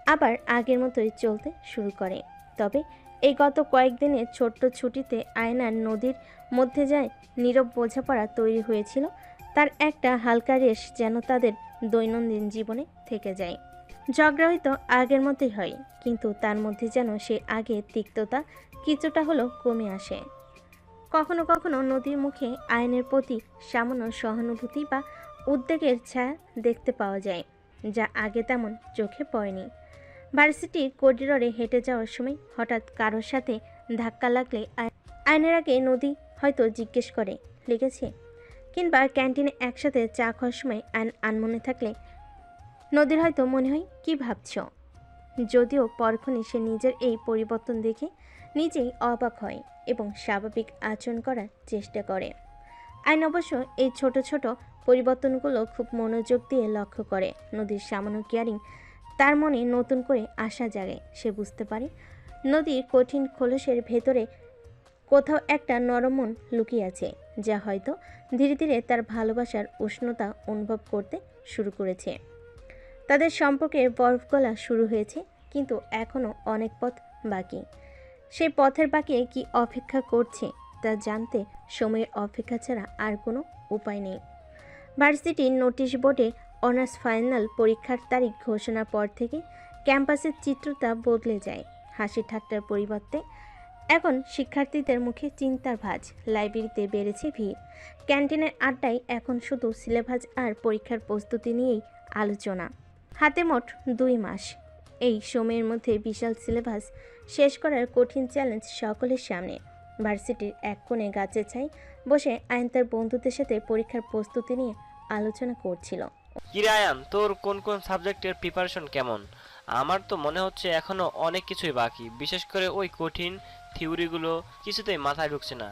আবার আগের মতোই চলতে শুরু করে। তবে এই গত কয়েকদিনের ছোট্ট ছুটিতে আয়নার নদীর মধ্যে যায় নীরব বোঝাপড়া তৈরি হয়েছিল। তার একটা হালকা রেশ যেন তাদের দৈনন্দিন জীবনে থেকে যায়। ঝগড়া হয়তো আগের মতোই হয়, কিন্তু তার মধ্যে যেন সে আগে তিক্ততা কিছুটা হলেও কমে আসে। কখনো কখনো নদীর মুখে আয়নের প্রতি সামান্য সহানুভূতি বা উদ্বেগের ছায়া দেখতে পাওয়া যায়, যা আগে তেমন চোখে পড়েনি। ভার্সিটির করিডোরে হেঁটে যাওয়ার সময় হঠাৎ কারোর সাথে ধাক্কা লাগলে আয়নের আগে নদী হয়তো জিজ্ঞেস করে, লেগেছে? কিংবা ক্যান্টিনে একসাথে চা খাওয়ার সময় আনমনে থাকলে নদীর হয়তো মনে হয়, কি ভাবছ? যদিও পরক্ষণে সে নিজের এই পরিবর্তন দেখে নিজেই অবাক হয় এবং স্বাভাবিক আচরণ করার চেষ্টা করে। আইন অবশ্য এই ছোট ছোট পরিবর্তনগুলো খুব মনোযোগ দিয়ে লক্ষ্য করে। নদীর সামান্য কেয়ারিং তার মনে নতুন করে আশা জাগে। সে বুঝতে পারে নদীর কঠিন খোলসের ভেতরে কোথাও একটা নরম মন লুকিয়ে আছে, যা হয়তো ধীরে ধীরে তার ভালোবাসার উষ্ণতা অনুভব করতে শুরু করেছে। তাদের সম্পর্কে বরফ গলা শুরু হয়েছে, কিন্তু এখনও অনেক পথ বাকি। সেই পথের বাকি কি অপেক্ষা করছে তা জানতে সময়ের অপেক্ষা ছাড়া আর কোনো উপায় নেই। ভার্সিটির নোটিশ বোর্ডে অনার্স ফাইনাল পরীক্ষার তারিখ ঘোষণার পর থেকে ক্যাম্পাসের চিত্রটা বদলে যায়। হাসি ঠাট্টার পরিবর্তে এখন শিক্ষার্থীদের মুখে চিন্তার ভাঁজ। লাইব্রেরিতে বেড়েছে ভিড়, ক্যান্টিনের আড্ডায় এখন শুধু সিলেবাস আর পরীক্ষার প্রস্তুতি নিয়েই আলোচনা। হাতে মোট 2 মাস। এই সময়ের মধ্যে বিশাল সিলেবাস শেষ করার কঠিন চ্যালেঞ্জ সকলের সামনে। ভার্সিটির এক কোণে গাছের ছাই বসে আয়ন তার বন্ধুদের সাথে পরীক্ষার প্রস্তুতি নিয়ে আলোচনা করছিল। কিরে আয়ান, তোর কোন কোন সাবজেক্টের প্রিপারেশন কেমন? আমার তো মনে হচ্ছে এখনো অনেক কিছুই বাকি, বিশেষ করে ওই কঠিন থিওরিগুলো কিছুতেই মাথায় ঢুকছে না।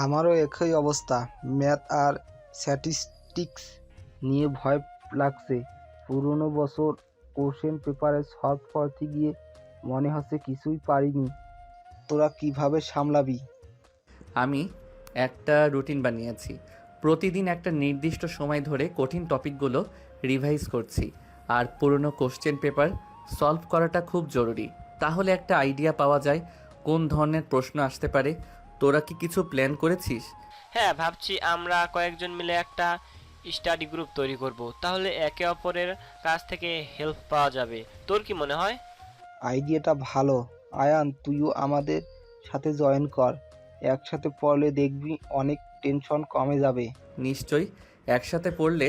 আমারও একই অবস্থা। ম্যাথ আর স্ট্যাটিস্টিক্স নিয়ে ভয় লাগছে। পুরনো বছর কোশ্চেন পেপারে সলভ করতে গিয়ে মনে হচ্ছে কিছুই পারিনি। তোরা কিভাবে সামলাবি? আমি একটা রুটিন বানিয়েছি। প্রতিদিন একটা নির্দিষ্ট সময় ধরে কঠিন টপিকগুলো রিভাইজ করছি, আর পুরনো কোশ্চেন পেপার সলভ করাটা খুব জরুরি। তাহলে একটা আইডিয়া পাওয়া যায় কোন ধরনের প্রশ্ন আসতে পারে। তোরা কি কিছু প্ল্যান করেছিস? হ্যাঁ, ভাবছি আমরা কয়েকজন মিলে একটা স্টাডি গ্রুপ তৈরি করব, তাহলে একে অপরের কাছ থেকে হেল্প পাওয়া যাবে। তোর কি মনে হয়? আইডিয়াটা ভালো। আয়ান, তুইও আমাদের সাথে জয়েন কর। একসাথে পড়লে দেখবি অনেক টেনশন কমে যাবে। নিশ্চয়ই, একসাথে পড়লে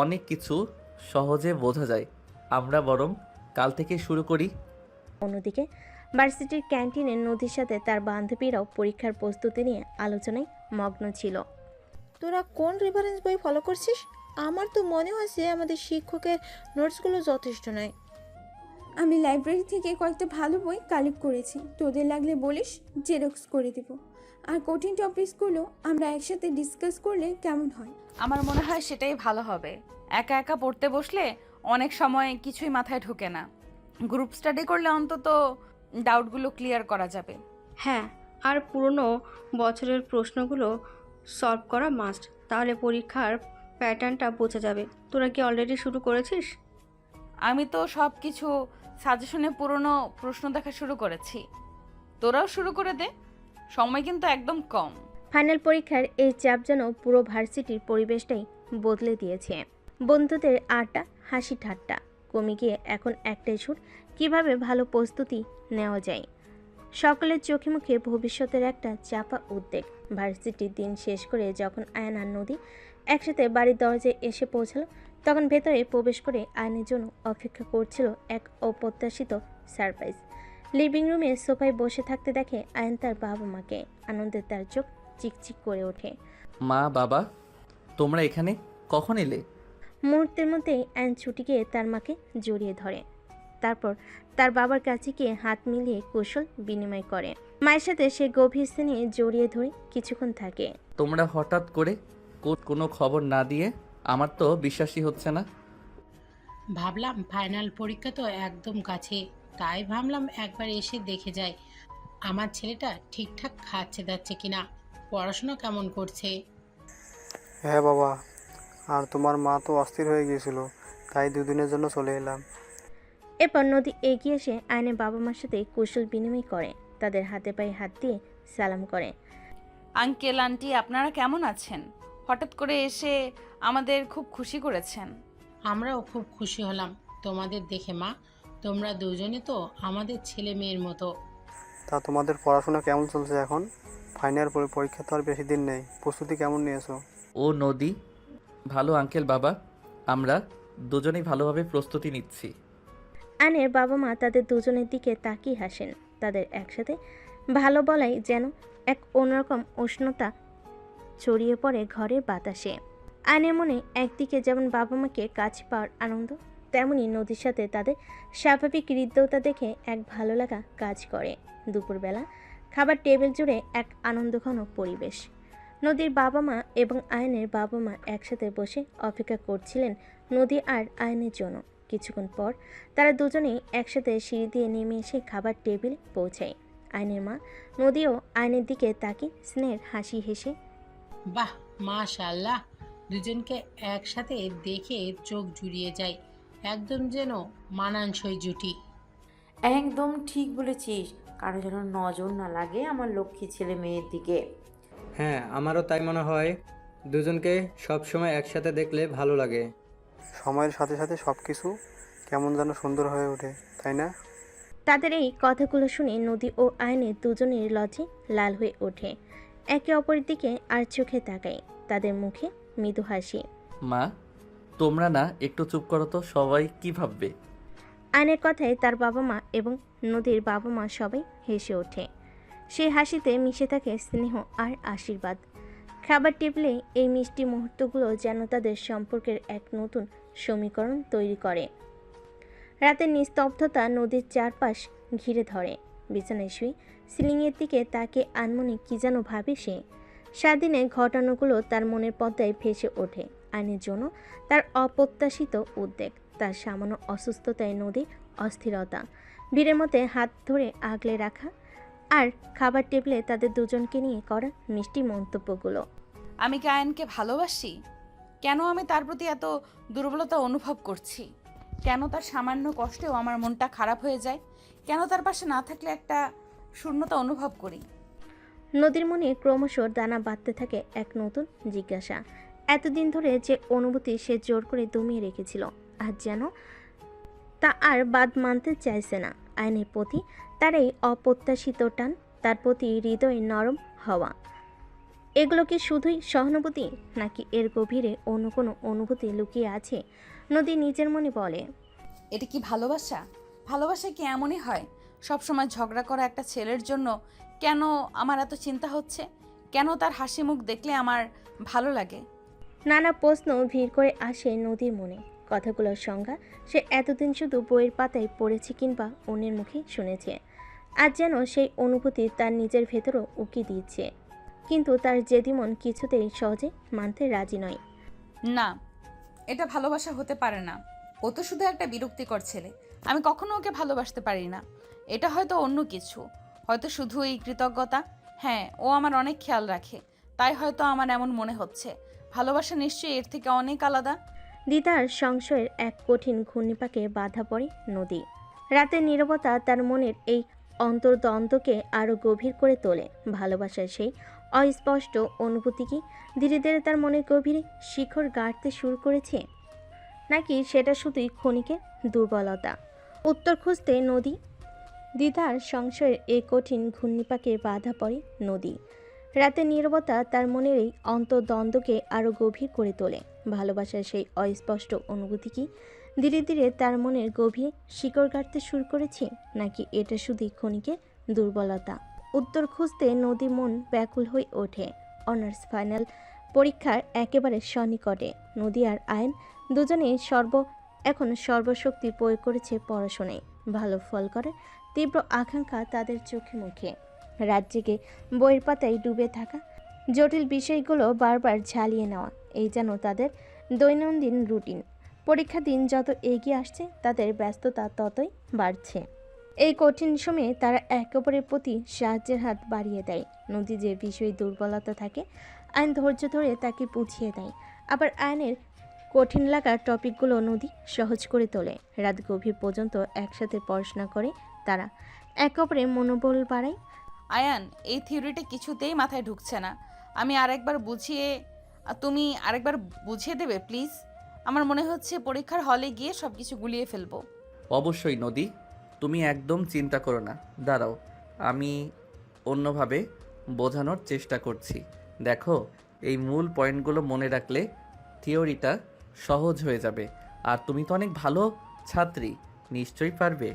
অনেক কিছু সহজে বোঝা যায়। আমরা বরং কাল থেকে শুরু করি। অন্যদিকে ভার্সিটির ক্যান্টিনে নদীর সাথে তার বান্ধবীরাও পরীক্ষার প্রস্তুতি নিয়ে আলোচনায় মগ্ন ছিল। তোরা কোন রেফারেন্স বই ফলো করছিস? আমার তো মনে হয়েছে আমাদের শিক্ষকের নোটসগুলো যথেষ্ট নয়। আমি লাইব্রেরি থেকে কয়েকটা ভালো বই কালেক্ট করেছি, তোদের লাগলে বলিস, জেরক্স করে দেব। আর কঠিন টপিকসগুলো আমরা একসাথে ডিসকাস করলে কেমন হয়? আমার মনে হয় সেটাই ভালো হবে। একা একা পড়তে বসলে অনেক সময় কিছুই মাথায় ঢোকে না। গ্রুপ স্টাডি করলে অন্তত ডাউটগুলো ক্লিয়ার করা যাবে। হ্যাঁ, আর পুরনো বছরের প্রশ্নগুলো সলভ করা মাস্ট, তাহলে পরীক্ষার প্যাটার্নটা বোঝা যাবে। তোরা কি অলরেডি শুরু করেছিস? আমি তো সব কিছু সাজেশনে পুরনো প্রশ্ন দেখা শুরু করেছি। তোরাও শুরু করে দে, সময় কিন্তু একদম কম। ফাইনাল পরীক্ষার এই চাপ যেন পুরো ভার্সিটির পরিবেশটাই বদলে দিয়েছে। বন্ধুদের আড্ডা, হাসি ঠাট্টা কমে গিয়ে এখন একটাই সুর, কিভাবে ভালো প্রস্তুতি নেওয়া যায়। সকলের চোখে মুখে ভবিষ্যতের একটা চাপা উদ্বেগ। ভার্সিটির দিন শেষ করে যখন আয়ান আর নদী একসাথে বাড়ির দরজায় এসে পৌঁছালো, তখন ভেতরে প্রবেশ করে আয়নের জন্য অপেক্ষা করছিল এক অপ্রত্যাশিত সারপ্রাইজ। লিভিং রুমে সোফায় বসে থাকতে দেখে আয়ন তার বাবা মাকে। আনন্দে তার চোখ চিকচিক করে ওঠে। মা, বাবা, তোমরা এখানে কখন এলে? মুহূর্তের মধ্যেই আয়ন ছুটি গিয়ে তার মাকে জড়িয়ে ধরে। তারপর তার বাবার কাছে গিয়ে হাত মিলিয়ে কৌশল বিনিময় করে। মায়ের সাথে সে গভীর স্নেহে জড়িয়ে ধরে কিছুক্ষণ থাকে। তোমরা হঠাৎ করে কোনো খবর না দিয়ে আমার তো বিশ্বাসই হচ্ছে না। ভাবলাম ফাইনাল পরীক্ষা তো একদম কাছে, তাই ভাবলাম একবার এসে দেখে যাই আমার ছেলেটা ঠিকঠাক খাচ্ছে দাচ্ছে কিনা, পড়াশোনা কেমন করছে। হ্যাঁ বাবা, আর তোমার মা তো অস্থির হয়ে গিয়েছিল, তাই দুদিনের জন্য চলে এলাম। এরপর নদী এগিয়ে এসে আয়নের বাবা মার সাথে কৌশল বিনিময় করে, তাদের হাতে পায়ে হাত দিয়ে সালাম করে। আঙ্কেল আন্টি আপনারা কেমন আছেন? হঠাৎ করে এসে আমাদের খুব খুশি করেছেন। আমরাও খুব খুশি হলাম তোমাদের দেখে মা, তোমরা দুজনে তো আমাদের ছেলে মেয়ের মতো। তা তোমাদের পড়াশোনা কেমন চলছে এখন? ফাইনাল পরীক্ষা তো আর বেশি দিন নেই, প্রস্তুতি কেমন নিয়েছো? ও নদী, ভালো আঙ্কেল বাবা, আমরা দুজনেই ভালোভাবে প্রস্তুতি নিচ্ছি। আয়নের বাবা মা তাদের দুজনের দিকে তাকিয়ে হাসেন। তাদের একসাথে ভালো বলাই যেন এক অন্যরকম উষ্ণতা ছড়িয়ে পড়ে ঘরের বাতাসে। আয়নের মনে একদিকে যেমন বাবা মাকে কাছে পাওয়ার আনন্দ, তেমনি নদীর সাথে তাদের স্বাভাবিক হৃদ্যতা দেখে এক ভালো লাগা কাজ করে। দুপুরবেলা খাবার টেবিল জুড়ে এক আনন্দঘন পরিবেশ। নদীর বাবা মা এবং আয়নের বাবা মা একসাথে বসে অপেক্ষা করছিলেন নদী আর আয়নের জন্য। কিছুক্ষণ পর তারা দুজনেই একসাথে সিঁড়ি দিয়ে নেমে এসে খাবার টেবিলে পৌঁছায়। আয়নের মা নদীও আয়নের দিকে তাকিয়ে স্নেহের হাসি হেসে, বাহ মাশাআল্লাহ, দুজনকে একসাথে দেখে চোখ জুড়িয়ে যায়, একদম যেন মানানসই জুটি। একদম ঠিক বলেছিস, কারো যেন নজর না লাগে আমার লক্ষ্মী ছেলে মেয়ের দিকে। হ্যাঁ, আমারও তাই মনে হয়। দুজনকে সব সময় একসাথে দেখলে ভালো লাগে। সময়ের সাথে সাথে সব কিছু কেমন যেন সুন্দর হয়ে ওঠে, তাই না? তাদের এই কথাগুলো শুনে নদী ও আয়নের দুজনের লজ্জে লাল হয়ে ওঠে। একে অপরের দিকে আর চোখে তাকায়, তাদের মুখে মৃদু হাসি। মা, তোমরা না একটু চুপ করো তো, সবাই কি ভাববে? আয়নের কথায় তার বাবা মা এবং নদীর বাবা মা সবাই হেসে ওঠে। সেই হাসিতে মিশে থাকে স্নেহ আর আশীর্বাদ। খাবার টেবিলে এই মিষ্টি মুহূর্তগুলো যেন তাদের সম্পর্কের এক নতুন সমীকরণ তৈরি করে। রাতের নিস্তব্ধতা নদীর চারপাশ ঘিরে ধরে। বিছানায় শুয়ে সিলিংয়ের দিকে তাকে আনমনে কি যেন ভাবে সে। সারাদিনে ঘটনাগুলো তার মনের পর্দায় ভেসে ওঠে। আইনের জন্য তার অপ্রত্যাশিত উদ্বেগ, তার সামান্য অসুস্থতায় নদীর অস্থিরতা, ভিড়ের মধ্যে হাত ধরে আগলে রাখা, আর খাবার টেবিলে তাদের দুজনকে নিয়ে করা মিষ্টি মন্তব্যগুলো। আমি কি আয়নকে ভালোবাসি? কেন আমি তার প্রতি এত দুর্বলতা অনুভব করছি? কেন তার সামান্য কষ্টেও আমার মনটা খারাপ হয়ে যায়? কেন তার পাশে না থাকলে একটা শূন্যতা অনুভব করি? নদীর মনে ক্রমশ দানা বাঁধতে থাকে এক নতুন জিজ্ঞাসা। এতদিন ধরে যে অনুভূতি সে জোর করে দমিয়ে রেখেছিল, আজ যেন তা আর বাদ মানতে চাইছে না। আইনের প্রতি তার এই অপ্রত্যাশিত টান, তার প্রতি হৃদয়ে নরম হওয়া, এগুলো কি শুধুই সহানুভূতি, নাকি এর গভীরে অন্য কোনো অনুভূতি লুকিয়ে আছে? নদী নিজের মনে বলে, এটা কি ভালোবাসা? ভালোবাসা কি এমনই হয়? সবসময় ঝগড়া করা একটা ছেলের জন্য কেন আমার এত চিন্তা হচ্ছে? কেন তার হাসি মুখ দেখলে আমার ভালো লাগে? নানা প্রশ্ন ভিড় করে আসে নদীর মনে। কথাগুলোর সংজ্ঞা সে এতদিন শুধু বইয়ের পাতায় পড়েছে কিংবা অন্যের মুখে শুনেছে। আজ যেন সেই অনুভূতি তার নিজের ভেতরও উকি দিচ্ছে, কিন্তু তার জেদি মন কিছুতেই সহজে মানতে রাজি নয়। না, এটা ভালোবাসা হতে পারে না। ও তো শুধু একটা বিরক্তিকর ছেলে। আমি কখনো ওকে ভালোবাসতে পারি না। এটা হয়তো অন্য কিছু, হয়তো শুধু এই কৃতজ্ঞতা। হ্যাঁ, ও আমার অনেক খেয়াল রাখে, তাই হয়তো আমার এমন মনে হচ্ছে। ভালোবাসা নিশ্চয়ই এর থেকে অনেক আলাদা। দিদার সংশয়ের এক কঠিন ঘূর্ণিপাকে বাধা পড়ে নদী। রাতের নীরবতা তার মনের এই অন্তর্দ্বন্দ্বকে আরও গভীর করে তোলে। ভালোবাসার সেই অস্পষ্ট অনুভূতি কি ধীরে ধীরে তার মনের গভীরে শিখর গাড়তে শুরু করেছে, নাকি সেটা শুধুই ক্ষণিকের দুর্বলতা? উত্তর খুঁজতে নদী দ্বিধার সংশয়ের এ কঠিন ঘূর্ণিপাকে বাধা পড়ে নদী। রাতের নীরবতা তার মনের এই অন্তর্দ্বন্দ্বকে আরও গভীর করে তোলে। ভালোবাসার সেই অস্পষ্ট অনুভূতি কি ধীরে ধীরে তার মনের গভীর শিকড় গাড়তে শুরু করেছে, নাকি এটা শুধুই ক্ষণিকের দুর্বলতা? উত্তর খুঁজতে নদী মন ব্যাকুল হয়ে ওঠে। অনার্স ফাইনাল পরীক্ষার একেবারে সন্নিকটে। নদী আর আয়ন দুজনেই এখন সর্বশক্তি প্রয়োগ করেছে পড়াশোনায়। ভালো ফল করার তীব্র আকাঙ্ক্ষা তাদের চোখে মুখে। রাত জেগে বইয়ের পাতায় ডুবে থাকা, জটিল বিষয়গুলো বারবার ঝালিয়ে নেওয়া, এই যেন তাদের দৈনন্দিন রুটিন। পরীক্ষা দিন যত এগিয়ে আসছে তাদের ব্যস্ততা ততই বাড়ছে। এই কঠিন সময়ে তারা একে অপরের প্রতি সাহায্যের হাত বাড়িয়ে দেয়। নদী যে বিষয়ে দুর্বলতা থাকে আইন ধৈর্য ধরে তাকে বুঝিয়ে দেয়, আবার আইনের কঠিন লাগা টপিকগুলো নদী সহজ করে তোলে। রাত গভীর পর্যন্ত একসাথে পড়াশোনা করে তারা, একে অপরের মনোবল বাড়ায়। আয়ান, এই থিওরিটা কিছুতেই মাথায় ঢুকছে না। তুমি আরেকবার বুঝিয়ে দেবে প্লিজ? আমার মনে হচ্ছে পরীক্ষার হলে গিয়ে সব কিছু গুলিয়ে ফেলবো। অবশ্যই নদী, তুমি একদম চিন্তা করো না। দাঁড়াও, আমি অন্যভাবে বোঝানোর চেষ্টা করছি। দেখো, এই মূল পয়েন্টগুলো মনে রাখলে থিওরিটা সহজ হয়ে যাবে। আর তুমি তো অনেক ভালো ছাত্রী, নিশ্চয়ই পারবে।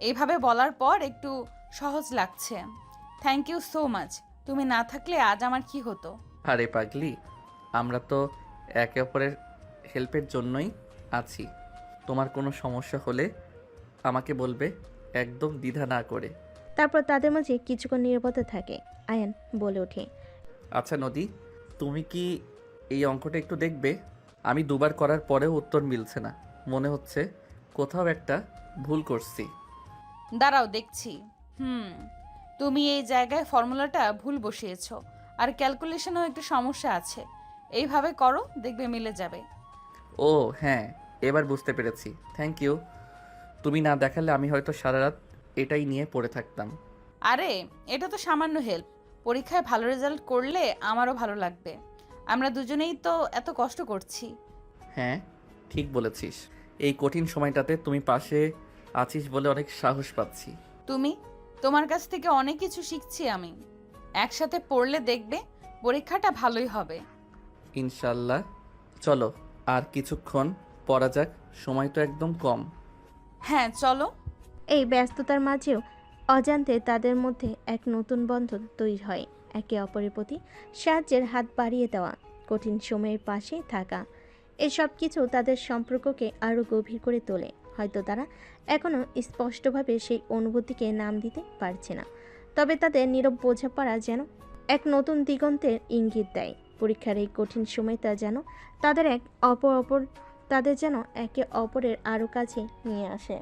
এইভাবে বলার পর একটু সহজ লাগছে। Thank you so much. তুমি না থাকলে আজ আমার কি হতো? আরে পাগলি, আমরা তো একে অপরের হেল্পের জন্যই আছি। তোমার কোনো সমস্যা হলে আমাকে বলবে, একদম দ্বিধা না করে। তারপর তাদের মাঝে কিছুক্ষণ নীরবতা থাকে। আয়ান বলে ওঠে, আচ্ছা নদী, তুমি কি এই অঙ্কটা একটু দেখবে? আমি দুবার করার পরেও উত্তর মিলছে না। মনে হচ্ছে কোথাও একটা ভুল করছি। দাঁড়াও দেখছি। তুমি এই জায়গায় ফর্মুলাটা ভুল বসিয়েছো, আর ক্যালকুলেশনেও একটু সমস্যা আছে। এইভাবে করো, দেখবে মিলে যাবে। ও হ্যাঁ, এবার বুঝতে পেরেছি। Thank you. তুমি না দেখালে আমি হয়তো সারা রাত এটাই নিয়ে পড়ে থাকতাম। আরে এটা তো সামান্য হেল্প। পরীক্ষায় ভালো রেজাল্ট করলে আমারও ভালো লাগবে। আমরা দুজনেই তো এত কষ্ট করছি। হ্যাঁ, ঠিক বলেছিস। এই কঠিন সময়টাতে তুমি পাশে আছিস বলে অনেক সাহস পাচ্ছি। তোমার কাছ থেকে অনেক কিছু শিখছি আমি। একসাথে পড়লে দেখবে পরীক্ষাটা ভালোই হবে। ইনশাল্লাহ। চলো আর কিছুক্ষণ পড়া যাক, সময় তো একদম কম। হ্যাঁ চলো। এই ব্যস্ততার মাঝেও অজান্তে তাদের মধ্যে এক নতুন বন্ধন তৈরি হয়। একে অপরের প্রতি সাহায্যের হাত বাড়িয়ে দেওয়া, কঠিন সময়ের পাশে থাকা, এসব কিছু তাদের সম্পর্ককে আরও গভীর করে তোলে। হয়তো তারা এখনও স্পষ্টভাবে সেই অনুভূতিকে নাম দিতে পারছে না, তবে তাদের নীরব বোঝাপড়া যেন এক নতুন দিগন্তের ইঙ্গিত দেয়। পরীক্ষার এই কঠিন সময়টা যেন তাদের যেন একে অপরের আরও কাছে নিয়ে আসে।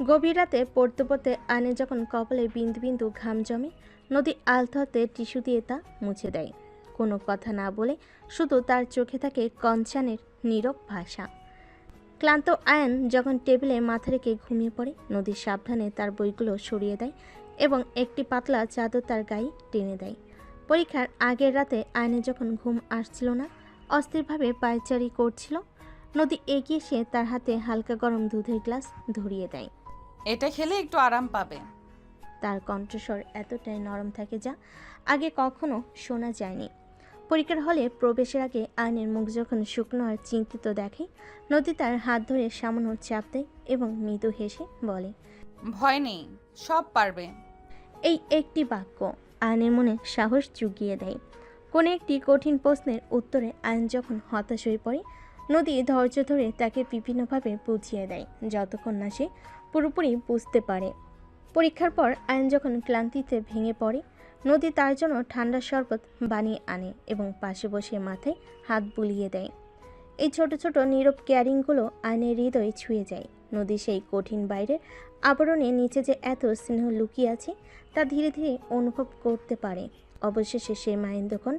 গভীর রাতে পড়তে পড়তে আনে যখন কপালে বিন্দু বিন্দু ঘাম জমে, নদী আলতো হাতে টিস্যু দিয়ে তা মুছে দেয়। কোনো কথা না বলে শুধু তার চোখে থাকে কঞ্চানের নীরব ভাষা। ক্লান্ত আয়ন যখন টেবিলে মাথা রেখে ঘুমিয়ে পড়ে, নদী সাবধানে তার বইগুলো সরিয়ে দেয় এবং একটি পাতলা চাদর তার গায়ে টেনে দেয়। পরীক্ষার আগের রাতে আয়নের যখন ঘুম আসছিল না, অস্থিরভাবে পায়চারি করছিল, নদী এগিয়ে এসে তার হাতে হালকা গরম দুধের গ্লাস ধরিয়ে দেয়। এটা খেলে একটু আরাম পাবে। তার কণ্ঠস্বর এতটাই নরম থাকে যা আগে কখনো শোনা যায়নি। পরীক্ষার হলে প্রবেশের আগে আয়নের মুখ যখন শুকনো আর চিন্তিত দেখে, নদী তার হাত ধরে সামান্য চাপ দেয় এবং মৃদু হেসে বলে, ভয় নেই, সব পারবে। এই একটি বাক্য আয়নের মনে সাহস জুগিয়ে দেয়। কোনো একটি কঠিন প্রশ্নের উত্তরে আয়ন যখন হতাশ হয়ে পড়ে, নদী ধৈর্য ধরে তাকে বিভিন্নভাবে বুঝিয়ে দেয়, যতক্ষণ না সে পুরোপুরি বুঝতে পারে। পরীক্ষার পর আয়ন যখন ক্লান্তিতে ভেঙে পড়ে, নদী তার জন্য ঠান্ডা শরবত বানিয়ে আনে এবং পাশে বসে মাথায় হাত বুলিয়ে দেয়। এই ছোট ছোট নীরব কেয়ারিংগুলো আয়নের হৃদয়ে ছুঁয়ে যায়। নদী সেই কঠিন বাইরের আবরণে নিচে যে এত স্নেহ লুকিয়ে আছে তা ধীরে ধীরে অনুভব করতে পারে। অবশেষে সে মাহেন্দ্রক্ষণ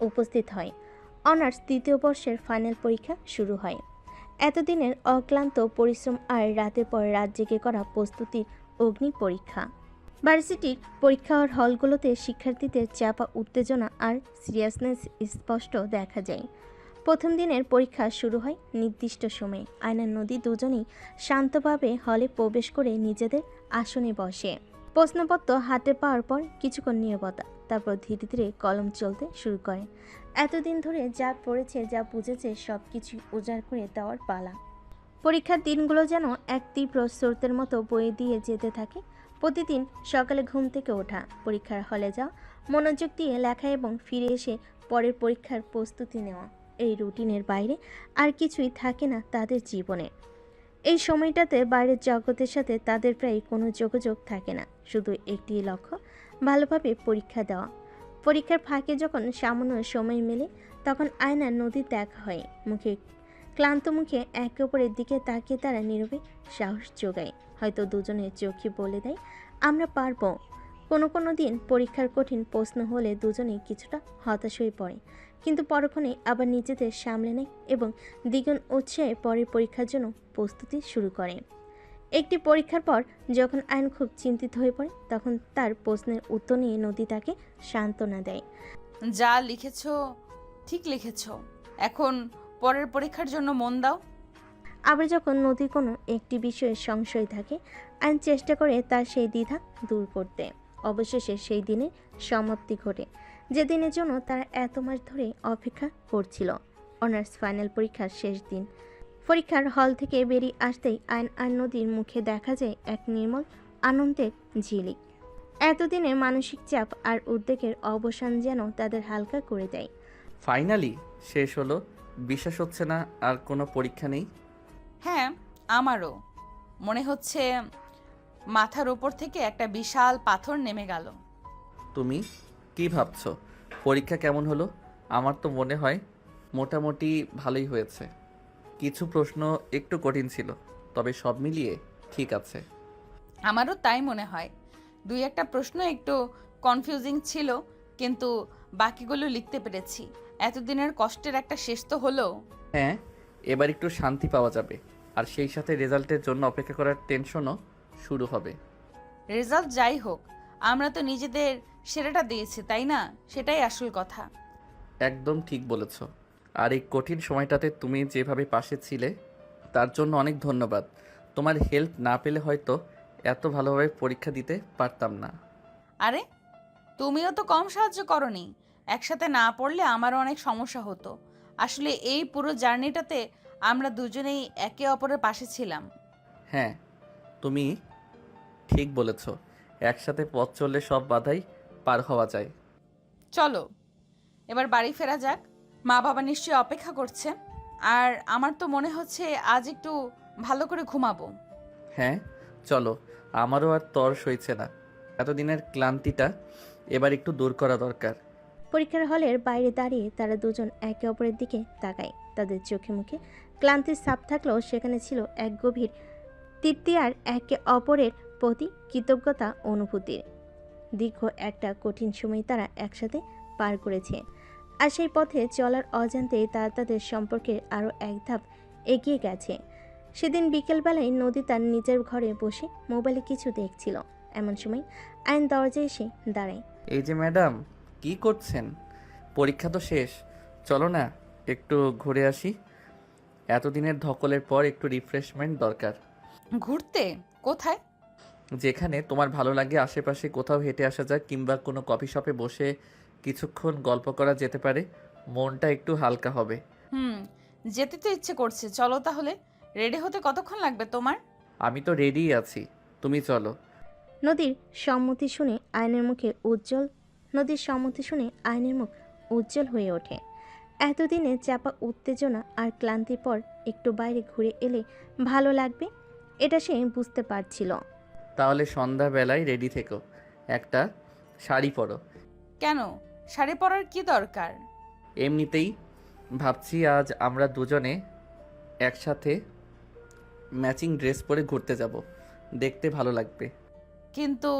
উপস্থিত হয়। অনার্স দ্বিতীয় বর্ষের ফাইনাল পরীক্ষা শুরু হয়। এতদিনের অক্লান্ত পরিশ্রম আর রাতের পর রাত জেগে করা প্রস্তুতির অগ্নি পরীক্ষা। ভার্সিটির পরীক্ষার হলগুলোতে শিক্ষার্থীদের চাপা উত্তেজনা আর সিরিয়াসনেস স্পষ্ট দেখা যায়। প্রথম দিনের পরীক্ষা শুরু হয় নির্দিষ্ট সময়ে। আয়নার নদী দুজনেই শান্তভাবে হলে প্রবেশ করে নিজেদের আসনে বসে। প্রশ্নপত্র হাতে পাওয়ার পর কিছুক্ষণ নীরবতা, তারপর ধীরে ধীরে কলম চলতে শুরু করে। এতদিন ধরে যা পড়েছে, যা বুঝেছে, সব কিছু উজাড় করে দেওয়ার পালা। পরীক্ষার দিনগুলো যেন এক তীব্র স্রোতের মতো বয়ে দিয়ে যেতে থাকে। প্রতিদিন সকালে ঘুম থেকে ওঠা, পরীক্ষার হলে যাওয়া, মনোযোগ দিয়ে লেখা এবং ফিরে এসে পরের পরীক্ষার প্রস্তুতি নেওয়া, এই রুটিনের বাইরে আর কিছুই থাকে না তাদের জীবনে। এই সময়টাতে বাইরের জগতের সাথে তাদের প্রায় কোনো যোগাযোগ থাকে না, শুধু একটি লক্ষ্য, ভালোভাবে পরীক্ষা দেওয়া। পরীক্ষার ফাঁকে যখন সামান্য সময় মেলে, তখন আয়নার নদীর দেখা হয়। ক্লান্ত মুখে একে অপরের দিকে তাকিয়ে তারা নীরবে সাহস যোগায়। হয়তো দুজনের চোখই বলে দেয় আমরা পারবো। কোনো দিন পরীক্ষার কঠিন প্রশ্ন হলে দুজনেই কিছুটা হতাশ হয়ে পড়ে, কিন্তু পরক্ষণে আবার নিজেদের সামলে নেয় এবং দ্বিগুণ উৎসাহে পরের পরীক্ষার জন্য প্রস্তুতি শুরু করে। একটি পরীক্ষার পর যখন আয়ন খুব চিন্তিত হয়ে পড়ে, তখন তার প্রশ্নের উত্তর নিয়ে নদী তাকে সান্ত্বনা দেয়। যা লিখেছ ঠিক লিখেছ, এখন পরের পরীক্ষার জন্য মন দাও। আবার যখন নদীর কোনো একটি বিষয়ে সংশয় থাকে, আইন চেষ্টা করে তার সেই দ্বিধা দূর করতে। অবশেষে সেই দিনের সমাপ্তি ঘটে, যে দিনের জন্য তারা এত মাস ধরে অপেক্ষা করছিল। অনার্স ফাইনাল পরীক্ষার শেষ দিন। পরীক্ষার হল থেকে বেরিয়ে আসতেই আইন আর নদীর মুখে দেখা যায় এক নির্মল আনন্দের ঝিলিক। এতদিনের মানসিক চাপ আর উদ্বেগের অবসান যেন তাদের হালকা করে দেয়। ফাইনালি শেষ হলো, বিশ্বাস হচ্ছে না আর কোনো পরীক্ষা নেই। হ্যাঁ, আমারও মনে হচ্ছে মাথার উপর থেকে একটা বিশাল পাথর নেমে গেল। তুমি কি ভাবছো? পরীক্ষা কেমন হলো? আমার তো মনে হয় মোটামুটি ভালোই হয়েছে। কিছু প্রশ্ন একটু কঠিন ছিল, তবে সব মিলিয়ে ঠিক আছে। আমারও তাই মনে হয়। দুই একটা প্রশ্ন একটু কনফিউজিং ছিল, কিন্তু বাকিগুলো লিখতে পেরেছি। এতদিনের কষ্টের একটা শেষ তো হলো। হ্যাঁ, এবার একটু শান্তি পাওয়া যাবে, আর সেই সাথে রেজাল্টের জন্য অপেক্ষা করার টেনশনও শুরু হবে। রেজাল্ট যাই হোক, আমরা তো নিজেদের সেরাটা দিয়েছি, তাই না? সেটাই আসল কথা। একদম ঠিক বলেছ। আর এই কঠিন সময়টাতে তুমি যেভাবে পাশে ছিলে, তার জন্য অনেক ধন্যবাদ। তোমার হেল্প না পেলে হয়তো এত ভালোভাবে পরীক্ষা দিতে পারতাম না। আরে, তুমিও তো কম সাহায্য করনি। একসাথে না পড়লে আমারও অনেক সমস্যা হতো। আসলে এই পুরো জার্নিটাতে আমরা দুজনেই একে অপরের পাশে ছিলাম। হ্যাঁ, তুমি ঠিক বলেছ। একসাথে পথ চললে সব বাধাই পার হওয়া যায়। চলো এবার বাড়ি ফেরা যাক। মা বাবা নিশ্চয়ই অপেক্ষা করছে। আর আমার তো মনে হচ্ছে আজ একটু ভালো করে ঘুমাবো। হ্যাঁ চলো, আমারও আর তর সইছে না। এতদিনের ক্লান্তিটা এবার একটু দূর করা দরকার। পরীক্ষার হলের বাইরে দাঁড়িয়ে তারা দুজন একে অপরের দিকে তাকায়। তাদের চোখে মুখে ক্লান্তির ছাপ থাকলেও সেখানে ছিল এক গভীর তৃপ্তি আর একে অপরের প্রতি কৃতজ্ঞতা অনুভূতির। দীর্ঘ একটা কঠিন সময় তারা একসাথে পার করেছে, আর সেই পথে চলার অজান্তেই তারা তাদের সম্পর্কে আরও এক ধাপ এগিয়ে গেছে। সেদিন বিকেলবেলায় নদী তার নিজের ঘরে বসে মোবাইলে কিছু দেখছিল। এমন সময় আইন দরজায় এসে দাঁড়ায়। এই যে ম্যাডাম, কি করছেন? পরীক্ষা তো শেষ, চলো না একটু ঘুরে আসি। এতদিনের ধকলের পর একটু রিফ্রেশমেন্ট দরকার। ঘুরতে? কোথায়? যেখানে তোমার ভালো লাগে, আশেপাশে কোথাও হেঁটে আসা যাক, কিংবা কোনো কফি শপে বসে কিছুক্ষণ গল্প করা যেতে পারে। মনটা একটু হালকা হবে। যেতে তো ইচ্ছে করছে, চলো তাহলে। রেডি হতে কতক্ষণ লাগবে তোমার? আমি তো রেডিই আছি, তুমি চলো। নদীর সম্মতি শুনে আয়নের মুখ উজ্জ্বল হয়ে ওঠে। এতদিনে চাপা উত্তেজনা আর ক্লান্তির পর একটু বাইরে ঘুরে এলে ভালো লাগবে, এটা সে বুঝতে পারছিল। তাহলে সন্ধ্যাবেলায় রেডি থেকো, একটা শাড়ি পরো। কেন? শাড়ি পরার কি দরকার? এমনিতেই ভাবছি আজ আমরা দুজনে একসাথে ম্যাচিং ড্রেস পরে ঘুরতে যাব, দেখতে ভালো লাগবে। কিন্তু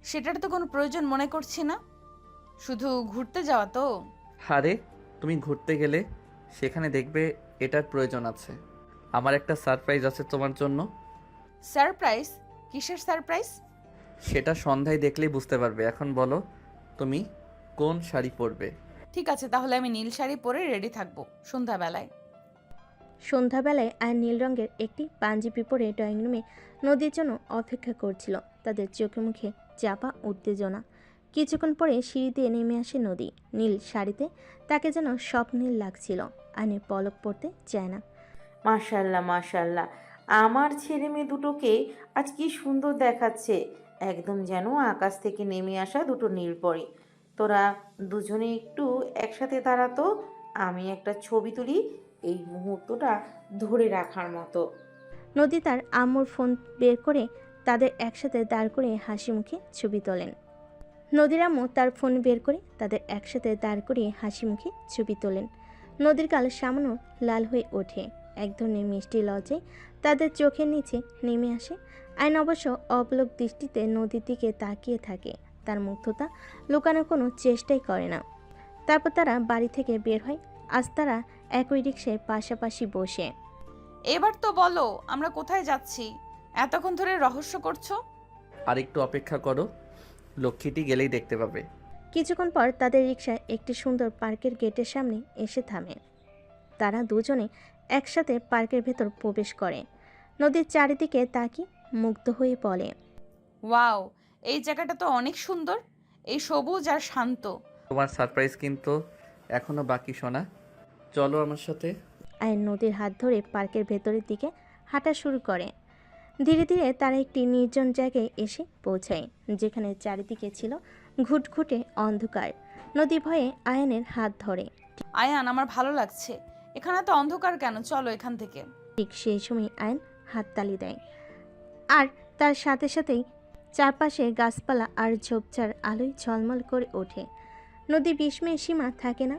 সেটার তো কোনো প্রয়োজন মনে করছি না, শুধু ঘুরতে যাওয়া তো। আরে তুমি ঘুরতে গেলে সেখানে দেখবে এটার প্রয়োজন আছে। আমার একটা সারপ্রাইজ আছে তোমার জন্য। সারপ্রাইজ? কিসের সারপ্রাইজ? সেটা সন্ধ্যায় দেখলেই বুঝতে পারবে। এখন বলো তুমি কোন শাড়ি পরবে? ঠিক আছে, তাহলে আমি নীল শাড়ি পরে রেডি থাকবো সন্ধ্যাবেলায়। সন্ধ্যাবেলায় আর নীল রঙের একটি পাঞ্জাবি পরে ড্রয়িং রুমে নদীর জন্য অপেক্ষা করছিল। তাদের চোখে মুখে চাপা উত্তেজনা। কিছুক্ষণ পরে সিঁড়ি দিয়ে নেমে আসে নদী। নীল শাড়িতে তাকে যেন স্বপ্নীল লাগছিল। আয়নের পলক পড়তে চায় না। মাশাল্লাহ মাশাল্লাহ, আমার ছেলে মেয়ে দুটোকে আজ কি সুন্দর দেখাচ্ছে, একদম যেন আকাশ থেকে নেমে আসা দুটো নীলপরি। তোরা দুজনে একটু একসাথে দাঁড়াতো, আমি একটা ছবি তুলি, এই মুহূর্তটা ধরে রাখার মতো। নদী তার আম্মুর ফোন বের করে তাদের একসাথে দাঁড় করে হাসি মুখে ছবি তোলেন। নদীর আম্মু তার ফোন বের করে তাদের একসাথে দাঁড় করিয়ে হাসি মুখে ছবি তোলেন। নদীর গাল সামান্য লাল হয়ে ওঠে। এক ধরনের মিষ্টি লজ্জায় তাদের চোখের নিচে নেমে আসে। আইন অবশ্য অপলক দৃষ্টিতে নদীর দিকে তাকিয়ে থাকে। তার মুগ্ধতা লুকানোর কোনো চেষ্টাই করে না। তারপর তারা বাড়ি থেকে বের হয়। আজ তারা একই রিকশায় পাশাপাশি বসে। এবার তো বলো আমরা কোথায় যাচ্ছি? এতক্ষণ ধরে রহস্য করছো। আর একটু অপেক্ষা করো, লক্ষ্মীটি গেলেই দেখতে পাবে। কিছুক্ষণ পর তাদের রিকশা একটি সুন্দর পার্কের গেটের সামনে এসে থামে। তারা দুজনে একসাথে পার্কের ভেতর প্রবেশ করে। নদীর চারিদিকে তাকিয়ে মুগ্ধ হয়ে বলে, ওয়াও, এই জায়গাটা তো অনেক সুন্দর, এই সবুজ আর শান্ত। তোমার সারপ্রাইজ কিন্তু এখনো বাকি সোনা, চলো আমার সাথে। আয়ন নদীর হাত ধরে পার্কের ভেতরের দিকে হাঁটা শুরু করে। ধীরে ধীরে তারা একটি নির্জন জায়গায় এসে পৌঁছায়, যেখানে চারিদিকে ছিল ঘুটঘুটে অন্ধকার। নদী ভয়ে আয়নের হাত ধরে। আয়ান, আমার ভালো লাগছে, এখানে তো অন্ধকার কেন, চলো এখান থেকে। ঠিক সেই সময় আয়ন হাততালি দেয়, আর তার সাথে সাথেই চারপাশে গাছপালা আর ঝোপঝাড় আলোয় ঝলমল করে ওঠে। নদী বিস্ময়ের সীমা থাকে না।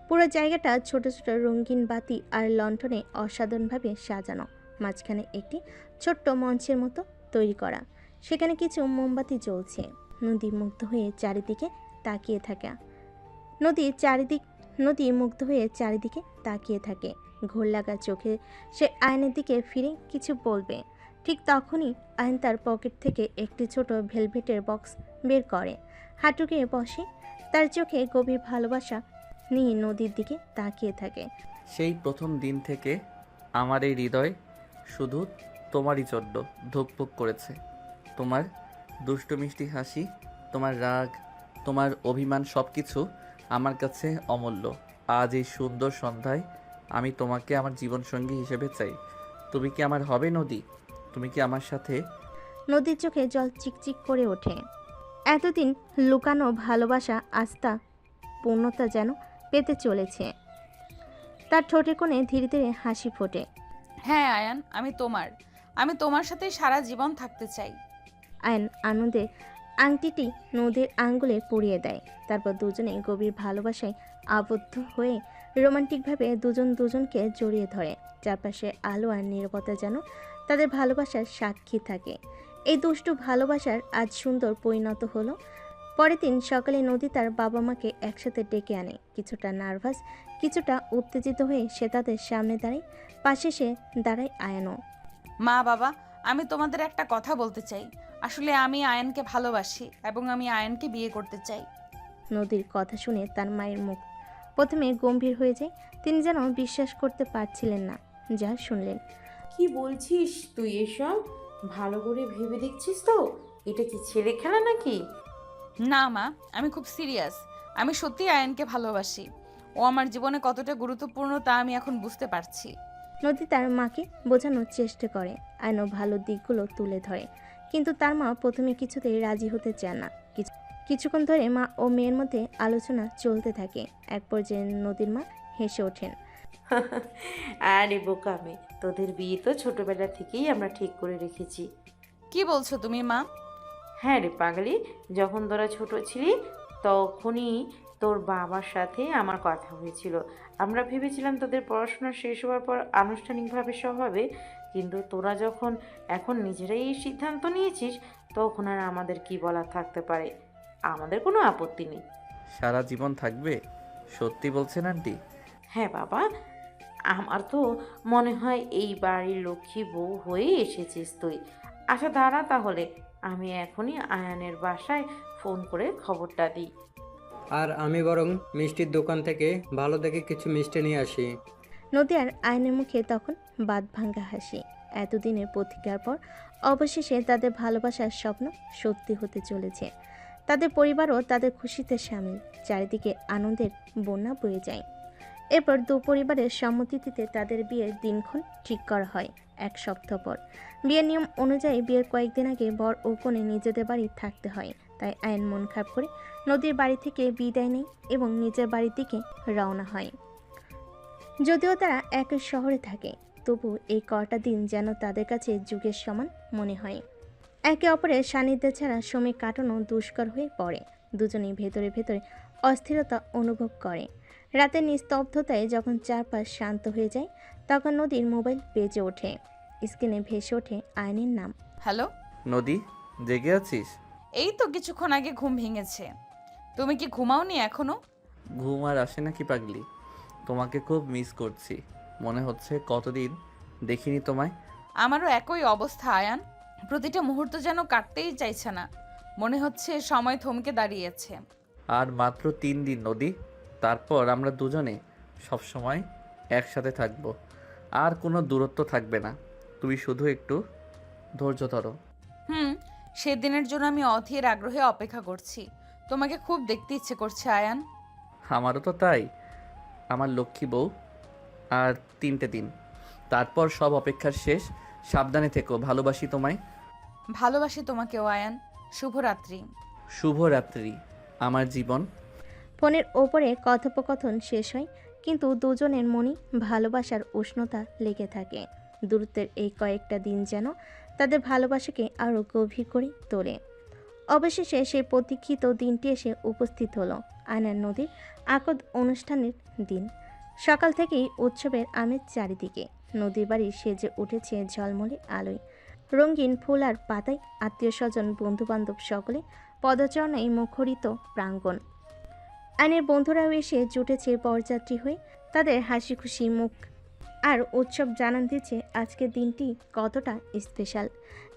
পুরো জায়গাটা ছোট ছোট রঙিন বাতি আর লণ্ঠনে অসাধারণভাবে সাজানো। মাঝখানে একটি ছোট্ট মঞ্চের মতো তৈরি করা, সেখানে কিছু মোমবাতি জ্বলছে। নদী মুগ্ধ হয়ে চারিদিকে তাকিয়ে থাকে। নদী মুগ্ধ হয়ে চারিদিকে তাকিয়ে থাকে। ঘোর লাগা চোখে সে আয়নের দিকে ফিরে কিছু বলবে, ঠিক তখনই আয়ন তার পকেট থেকে একটি ছোট ভেলভেটের বক্স বের করে, হাঁটু গেয়ে বসে। তার চোখে গভীর ভালোবাসা নিয়ে নদীর দিকে তাকিয়ে থাকে। সেই প্রথম দিন থেকে আমার এই হৃদয় শুধু তোমারই জন্য ধুকপুক করেছে। তোমার দুষ্টু মিষ্টি হাসি, তোমার রাগ, তোমার অভিমান সব কিছু আমার কাছে অমূল্য। আজ এই সুন্দর সন্ধ্যায় আমি তোমাকে আমার জীবনসঙ্গী হিসেবে চাই। তুমি কি আমার হবে নদী? তুমি কি আমার সাথে? নদীর চোখে জল চিকচিক করে ওঠে। এতদিন লুকানো ভালোবাসা আস্থা পূর্ণতা যেন পেতে চলেছে। তার ঠোঁটের কোণে ধীরে ধীরে হাসি ফোটে। হ্যাঁ আয়ান, আমি তোমার সাথে সারা জীবন থাকতে চাই। আয়ন আনন্দে আংটিটি নদীর আঙ্গুলে পরিয়ে দেয়। তারপর দুজনে গভীর ভালোবাসায় আবদ্ধ হয়ে রোমান্টিকভাবে দুজন দুজনকে জড়িয়ে ধরে। চারপাশে আলো আর নীরবতা যেন তাদের ভালোবাসার সাক্ষী থাকে। এই দুষ্টু ভালোবাসার আজ সুন্দর পরিণত হলো। পরের দিন সকালে নদী তার বাবা মাকে একসাথে ডেকে আনে। কিছুটা নার্ভাস, কিছুটা উত্তেজিত হয়ে সে তাদের সামনে দাঁড়ায়। পাশে সে দাঁড়ায় আয়নও। মা বাবা, আমি তোমাদের একটা কথা বলতে চাই। আসলে আমি আয়ানকে ভালোবাসি এবং আমি আয়ানকে বিয়ে করতে চাই। নদীর কথা শুনে তার মায়ের মুখ প্রথমে গম্ভীর হয়ে যায়। তিনি যেন বিশ্বাস করতে পারছিলেন না যা শুনলেন। কি বলছিস তুই এসব? ভালো করে ভেবে দেখছিস তো? এটা কি ছেলে খেলা নাকি? না মা, আমি খুব সিরিয়াস। আমি সত্যি আয়ানকে ভালোবাসি। ও আমার জীবনে কতটা গুরুত্বপূর্ণ তা আমি এখন বুঝতে পারছি। নদী তার মাকে বোঝানোর চেষ্টা করে, আয়নও ভালো দিকগুলো তুলে ধরে, কিন্তু তার মা প্রথমে কিছুতেই রাজি হতে চান না। কিছুক্ষণ ধরে মা ও মেয়ের মধ্যে আলোচনা চলতে থাকে। এক পর্যায়ে নদীর মা হেসে ওঠেন। আরে বোকামে, তোদের বিয়ে তো ছোটবেলা থেকেই আমরা ঠিক করে রেখেছি। কি বলছো তুমি মা? হ্যাঁ রে পাগলি, যখন তোরা ছোট ছিলি তখনই তোর বাবার সাথে আমার কথা হয়েছিল। আমরা ভেবেছিলাম তোদের পড়াশোনা শেষ হওয়ার পর আনুষ্ঠানিকভাবে সব হবে, কিন্তু তোরা যখন এখন নিজেরাই এই সিদ্ধান্ত নিয়েছিস তখন আর আমাদের কি বলার থাকতে পারে? আমাদের কোনো আপত্তি নেই। সারা জীবন থাকবে? সত্যি বলছেন আন্টি? হ্যাঁ বাবা, আমার তো মনে হয় এই বাড়ির লক্ষ্মী বউ হয়ে এসেছিস তুই। আচ্ছা দাঁড়া তাহলে, আমি এখনই আয়ানের বাসায় ফোন করে খবরটা দিই। আর আমি বরং মিষ্টির দোকান থেকে ভালো দেখে কিছু মিষ্টি নিয়ে আসি। নদী আর আয়নের মুখে তখন বাদ ভাঙ্গা হাসি। এতদিনের প্রতীক্ষার পর অবশেষে তাদের ভালোবাসার স্বপ্ন সত্যি হতে চলেছে। তাদের পরিবারও তাদের খুশিতে সামিল। চারিদিকে আনন্দের বন্যা বয়ে যায়। এরপর দু পরিবারের সম্মতিতে তাদের বিয়ের দিনক্ষণ ঠিক করা হয়। 1 সপ্তাহ পর বিয়ের নিয়ম অনুযায়ী বিয়ের কয়েকদিন আগে বর ও কনে নিজেদের বাড়ি থাকতে হয়। তাই আয়ন মন খারাপ করে নদীর বাড়ি থেকে বিদায় নেয় এবং নিজের বাড়ির দিকে রওনা হয়। যদিও তারা একই শহরে থাকে, তবু এই কটা দিন যেন তাদের কাছে যুগের সমান মনে হয়। একে অপরের সান্নিধ্য ছাড়া সময় কাটানো দুষ্কর হয়ে পড়ে। দুজনেই ভেতরে ভেতরে অস্থিরতা অনুভব করে। রাতের নিস্তব্ধতায় যখন চারপাশ শান্ত হয়ে যায়, তখন নদীর মোবাইল বেজে ওঠে। স্ক্রিনে ভেসে ওঠে আয়নের নাম। হ্যালো, নদী, জেগে আছিস? এই তো কিছুক্ষণ আগে ঘুম ভেঙেছে। তুমি কি ঘুমাওনি এখনো? ঘুম আর আসে নাকি পাগলি? তোমাকে খুব মিস করছি। মনে হচ্ছে কতদিন দেখিনি তোমায়। আমারও একই অবস্থা আয়ান। প্রতিটা মুহূর্ত যেন কাটতেই চাইছে না। মনে হচ্ছে সময় থমকে দাঁড়িয়েছে। আর মাত্র 3 দিন নদী, তারপর আমরা দুজনে সবসময় একসাথে থাকব। আর কোনো দূরত্ব থাকবে না। তুমি শুধু একটু ধৈর্য ধরো। সেদিনের জন্য আমি অধীর আগ্রহে অপেক্ষা করছি। তোমাকে খুব দেখতে ইচ্ছে করছে আয়ান। আমারও তো তাই। আমার লক্ষ্মী বউ। আর 3টে দিন, তারপর সব অপেক্ষার শেষ। সাবধানে থেকো। ভালোবাসি তোমায়। ভালোবাসি তোমাকেও আয়ান। শুভরাত্রি। শুভরাত্রি আমার জীবন। ফোনের ওপরে কথোপকথন শেষ হয়, কিন্তু দুজনের মনে ভালোবাসার উষ্ণতা লেগে থাকে। দূরত্বের এই কয়েকটা দিন যেন তাদের ভালোবাসাকে আরও গভীর করে তোলে। অবশেষে সেই প্রতীক্ষিত দিনটি এসে উপস্থিত হলো। আয়নার নদীর আকদ অনুষ্ঠানের দিন। সকাল থেকেই উৎসবের আমেজ চারিদিকে। নদীর বাড়ি সেজে উঠেছে ঝলমলে আলোয়। রঙিন ফুল আর পাতায় আত্মীয় স্বজন বন্ধুবান্ধব সকলে পদচারণায় মুখরিত প্রাঙ্গণ। আয়নের বন্ধুরাও এসে জুটেছে বরযাত্রী হয়ে। তাদের হাসি খুশি মুখ আর উৎসব জানান দিচ্ছে আজকের দিনটি কতটা স্পেশাল।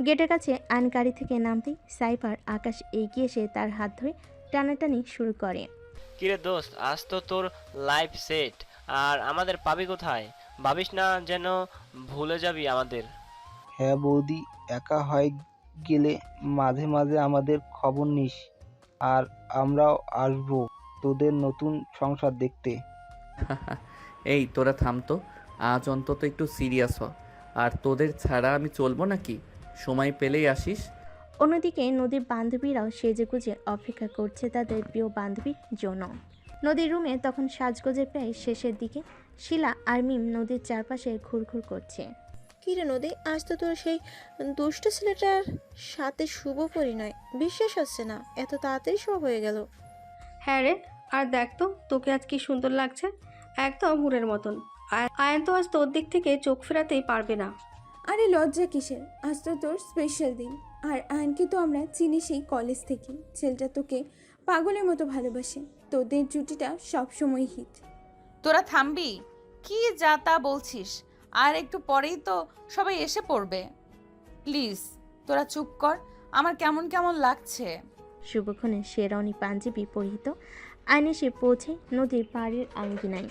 গেটের কাছে আয়ন গাড়ি থেকে নামতেই সাইফার আকাশ এগিয়ে এসে তার হাত ধরে টানাটানি শুরু করে। কিরে দোস্ত, আজ তো তোর লাইফ সেট। আর আমাদের পাবি কোথায়? ভাবিস না যেন ভুলে যাবি আমাদের। হ্যাঁ বৌদি, একা হয়ে গেলে মাঝে মাঝে আমাদের খবর নিস। আর আমরাও আসবো তোদের নতুন সংসার দেখতে। এই তোরা থাম তো। আজ অন্তত একটু সিরিয়াস হ। আর তোদের ছাড়া আমি চলবো নাকি? সময় পেলেই আসিস। অন্যদিকে নদীর বান্ধবীরাও সেজেগুজে অপেক্ষা করছে তাদের প্রিয় বান্ধবীর জন্য। নদীর রুমে তখন সাজগোজের প্রায় শেষের দিকে। শিলা আর মিম নদীর চারপাশে ঘুরঘুর করছে। কিরে নদী, আজ তো তোর সেই দুষ্ট ছেলেটার সাথে শুভ পরিণয়। বিশ্বাস হচ্ছে না এত তাড়াতাড়ি সব হয়ে গেল। হ্যাঁ রে, আর দেখ তো তোকে আজ কি সুন্দর লাগছে, একদম হুরের মতন। আয়ন তো আজ তোর দিক থেকে চোখ ফেরাতেই পারবে না। আরে লজ্জা কিসের, আজ তো তোর স্পেশাল দিন। আর আয়নকে তো আমরা চিনি সেই কলেজ থেকে। ছেলেটা তোকে পাগলের মতো ভালোবাসে। তোদের জুটিটা সবসময় হিট। তোরা থামবি? কি যা তা বলছিস? আর একটু পরেই তো সবাই এসে পড়বে। প্লিজ তোরা চুপ কর। আমার কেমন কেমন লাগছে। শুভক্ষণে শেরওয়ানি পাঞ্জাবি পরিহিত আয়ন এসে পৌঁছে নদীর বাড়ির আঙ্গিনায়।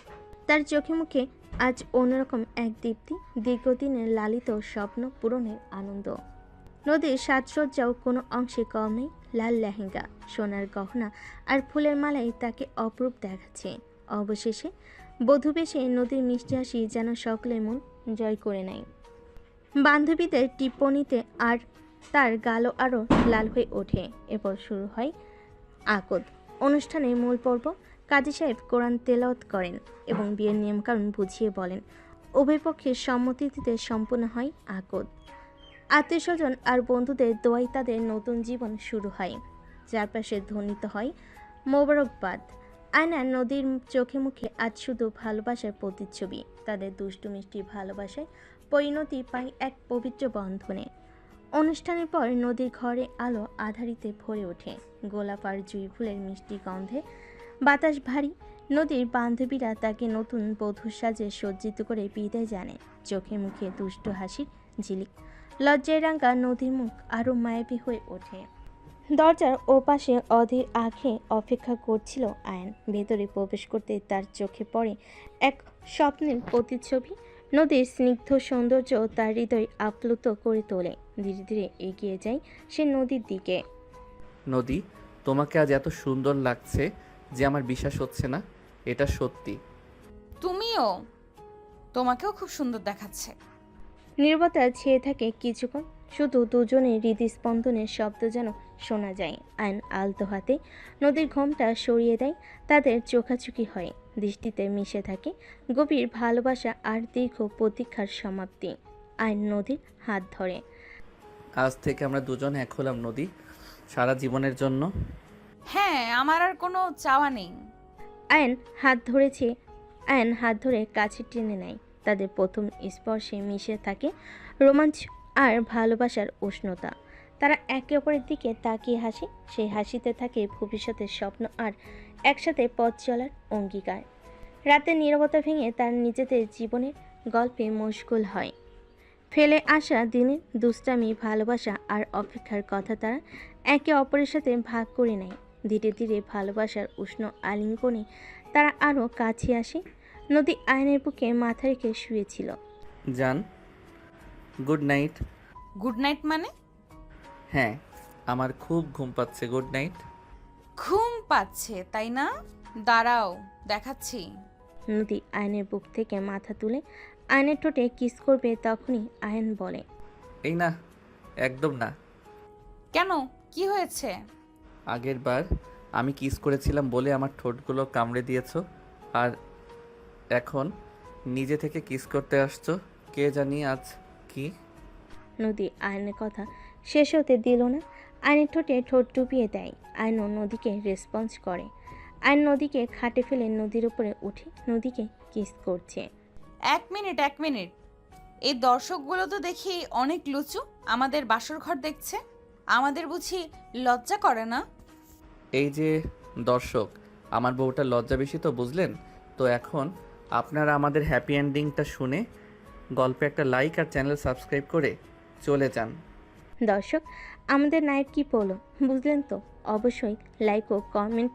তার চোখে মুখে আজ অন্যরকম এক দীপ্তি, দীর্ঘদিনের লালিত স্বপ্ন পূরণের আনন্দ। নদীর সাজসজ্জাও কোনো অংশে কম নেই। লাল লেহেঙ্গা, সোনার গহনা আর ফুলের মালায় তাকে অপরূপ দেখাচ্ছে। অবশেষে বধূ বেশে নদীর মিষ্টি হাসি যেন সকলের মন জয় করে নেয়। বান্ধবীদের টিপ্পণীতে আর তার গালও আরও লাল হয়ে ওঠে। এরপর শুরু হয় আকদ অনুষ্ঠানের মূল পর্ব। কাজী সাহেব কোরআন তেলাওয়াত করেন এবং বিয়ের নিয়মকানুন বুঝিয়ে বলেন। উভয় পক্ষের সম্মতিতে সম্পূর্ণ হয় আকদ। আত্মীয় স্বজন আর বন্ধুদের দোয়ায় তাদের নতুন জীবন শুরু হয়। চারপাশে ধ্বনিত হয় মোবারকবাদ। আয়নার নদীর চোখে মুখে আজ শুধু ভালোবাসার প্রতিচ্ছবি। তাদের দুষ্টু মিষ্টি ভালোবাসায় পরিণতি পায় এক পবিত্র বন্ধনে। অনুষ্ঠানের পর নদীর ঘরে আলো আধারিতে ভরে ওঠে। গোলাপ আর জুঁই ফুলের মিষ্টি গন্ধে বাতাস ভারী। নদীর বান্ধবীরা তাকে নতুন বধূর সাজে সজ্জিত করে বিদায় জানে। চোখে মুখে দুষ্ট হাসির ঝিলিক। লজ্জায় রাঙা নদীর মুখ আরও মায়াবী হয়ে ওঠে। দরজার ওপাশে অধীর আঁখে অপেক্ষা করছিল আয়ান। ভেতরে প্রবেশ করতে তার চোখে পড়ে এক স্বপ্নের প্রতিচ্ছবি। নদীর স্নিগ্ধ সৌন্দর্য তার হৃদয় আপ্লুত করে তোলে। ধীরে ধীরে এগিয়ে যায় সে নদীর দিকে। নদী, তোমাকে আজ এত সুন্দর লাগছে যে আমার বিশ্বাস হচ্ছে না এটা সত্যি। তুমিও, তোমাকেও খুব সুন্দর দেখাচ্ছে। নীরবতা ছেয়ে থাকে কিছুক্ষণ, শুধু দুজনের হৃদস্পন্দনের শব্দ যেন শোনা যায়। আইন আলতো হাতে নদীর ঘোমটা সরিয়ে দেয়। তাদের চোখাচোখি হয়, দৃষ্টিতে মিশে থাকে গভীর ভালোবাসা আর দীর্ঘ প্রতীক্ষার সমাপ্তি। আইন নদীর হাত ধরে। আজ থেকে আমরা দুজন এক হলাম নদী, সারা জীবনের জন্য। হ্যাঁ, আমার আর কোনো চাওয়া নেই। আয়ন হাত ধরে কাছে টেনে নেয়। তাদের প্রথম স্পর্শে মিশে থাকে রোমাঞ্চ আর ভালোবাসার উষ্ণতা। তারা একে অপরের দিকে তাকিয়ে হাসে। সেই হাসিতে থাকে ভবিষ্যতের স্বপ্ন আর একসাথে পথ চলার অঙ্গীকার। রাতের নীরবতা ভেঙে তার নিজেদের জীবনের গল্পে মশগুল হয়। ফেলে আসা দিনের দুষ্টামি, ভালোবাসা আর অপেক্ষার কথা তারা একে অপরের সাথে ভাগ করে নেয়। ধীরে ধীরে ভালোবাসার উষ্ণ আলিঙ্গনে তারা আরও কাছে আসে। নদী আয়নের বুকে মাথা রেখে শুয়েছিল। জান, গুড নাইট। গুড নাইট মানে? হ্যাঁ, আমার খুব ঘুম পাচ্ছে, গুড নাইট। ঘুম পাচ্ছে তাই না? দাঁড়াও, দেখাচ্ছি। নদী আয়নের বুক থেকে মাথা তুলে আয়নের ঠোঁটে কিস করবে, তখনই আয়ন বলে, এই না, একদম না। কেন, কি হয়েছে? আগের বার আমি কিস করেছিলাম বলে আমার ঠোঁটগুলো কামড়ে দিয়েছো, আর এখন নিজে থেকে কিস করতে আসছো। কে জানি আজ কি। নদী আয়নের কথা শেষ হতে দিল না। আয়নের ঠোঁটে ঠোঁট ডুবিয়ে দেয়। আয়নও নদীকে রেসপন্স করে। আয়ন নদীকে খাটে ফেলে নদীর উপরে উঠে নদীকে কিস করছে। এক মিনিট, এই দর্শকগুলো তো দেখি অনেক লুচু। আমাদের বাসর ঘর দেখছে, আমাদের বুঝি লজ্জা করে না? এই যে দর্শক, আমার বউটা লজ্জা বেশি তো, বুঝলেন তো? এখন আপনারা আমাদের হ্যাপি এন্ডিংটা শুনে গল্পে একটা লাইক আর চ্যানেল সাবস্ক্রাইব করে চলে যান। দর্শক, আমাদের নায়ক কি বলো বুঝলেন তো? অবশ্যই লাইক ও কমেন্ট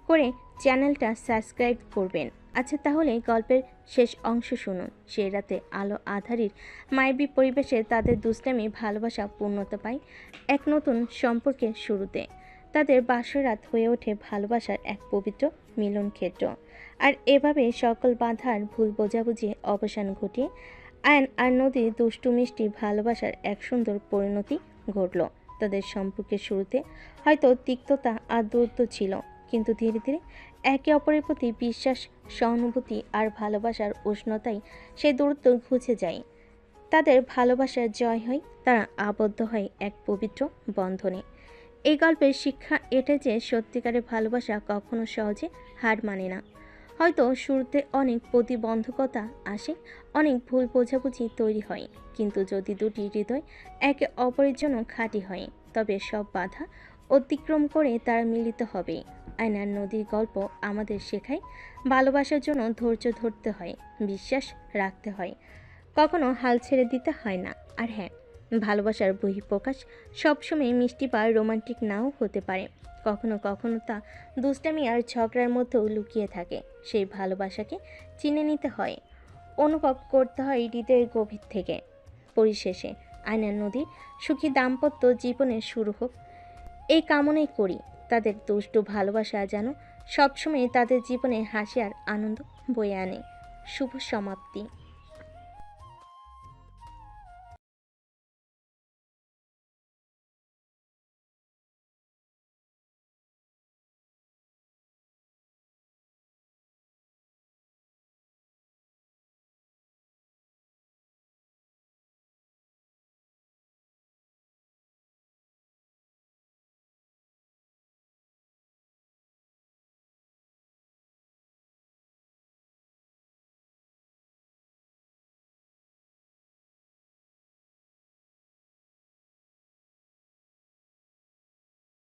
করে চ্যানেলটা সাবস্ক্রাইব করবেন। আচ্ছা, তাহলে গল্পের শেষ অংশ শুনুন। সেই রাতে আলো আঁধারির মায়াবী পরিবেশে তাদের দুষ্টামি, ভালোবাসা পূর্ণতা পায় এক নতুন সম্পর্কের শুরুতে। তাদের বাসরাত হয়ে ওঠে ভালোবাসার এক পবিত্র মিলন ক্ষেত্র। আর এভাবে সকল বাধার ভুল বোঝাবুঝি অবসান ঘটিয়ে আয়ন আর নদীর দুষ্টু মিষ্টি ভালোবাসার এক সুন্দর পরিণতি ঘটল। তাদের সম্পর্কের শুরুতে হয়তো তিক্ততা আর দূরত্ব ছিল, কিন্তু ধীরে ধীরে একে অপরের প্রতি বিশ্বাস, সহানুভূতি আর ভালোবাসার উষ্ণতায় সেই দূরত্ব ঘুচে যায়। তাদের ভালোবাসার জয় হয়, তারা আবদ্ধ হয় এক পবিত্র বন্ধনে। এই গল্পের শিক্ষা এটা যে সত্যিকারের ভালোবাসা কখনো সহজে হার মানে না। হয়তো শুরুতে অনেক প্রতিবন্ধকতা আসে, অনেক ভুল বোঝাবুঝি তৈরি হয়, কিন্তু যদি দুটি হৃদয় একে অপরের জন্য খাঁটি হয়, তবে সব বাধা অতিক্রম করে তারা মিলিত হবে। আয়নার নদীর গল্প আমাদের শেখায় ভালোবাসার জন্য ধৈর্য ধরতে হয়, বিশ্বাস রাখতে হয়, কখনো হাল ছেড়ে দিতে হয় না। আর হ্যাঁ, ভালোবাসার বহিঃপ্রকাশ সবসময় মিষ্টি বা রোমান্টিক নাও হতে পারে। কখনো কখনো তা দুষ্টামি আর ঝগড়ার মধ্যেও লুকিয়ে থাকে। সেই ভালোবাসাকে চিনে নিতে হয়, অনুভব করতে হয় হৃদয়ের গভীর থেকে। পরিশেষে আয়নার নদীর সুখী দাম্পত্য জীবনের শুরু হোক, এই কামনাই করি। তাদের দুষ্টু ভালোবাসা যেন সবসময় তাদের জীবনে হাসি আর আনন্দ বয়ে আনে। শুভ সমাপ্তি।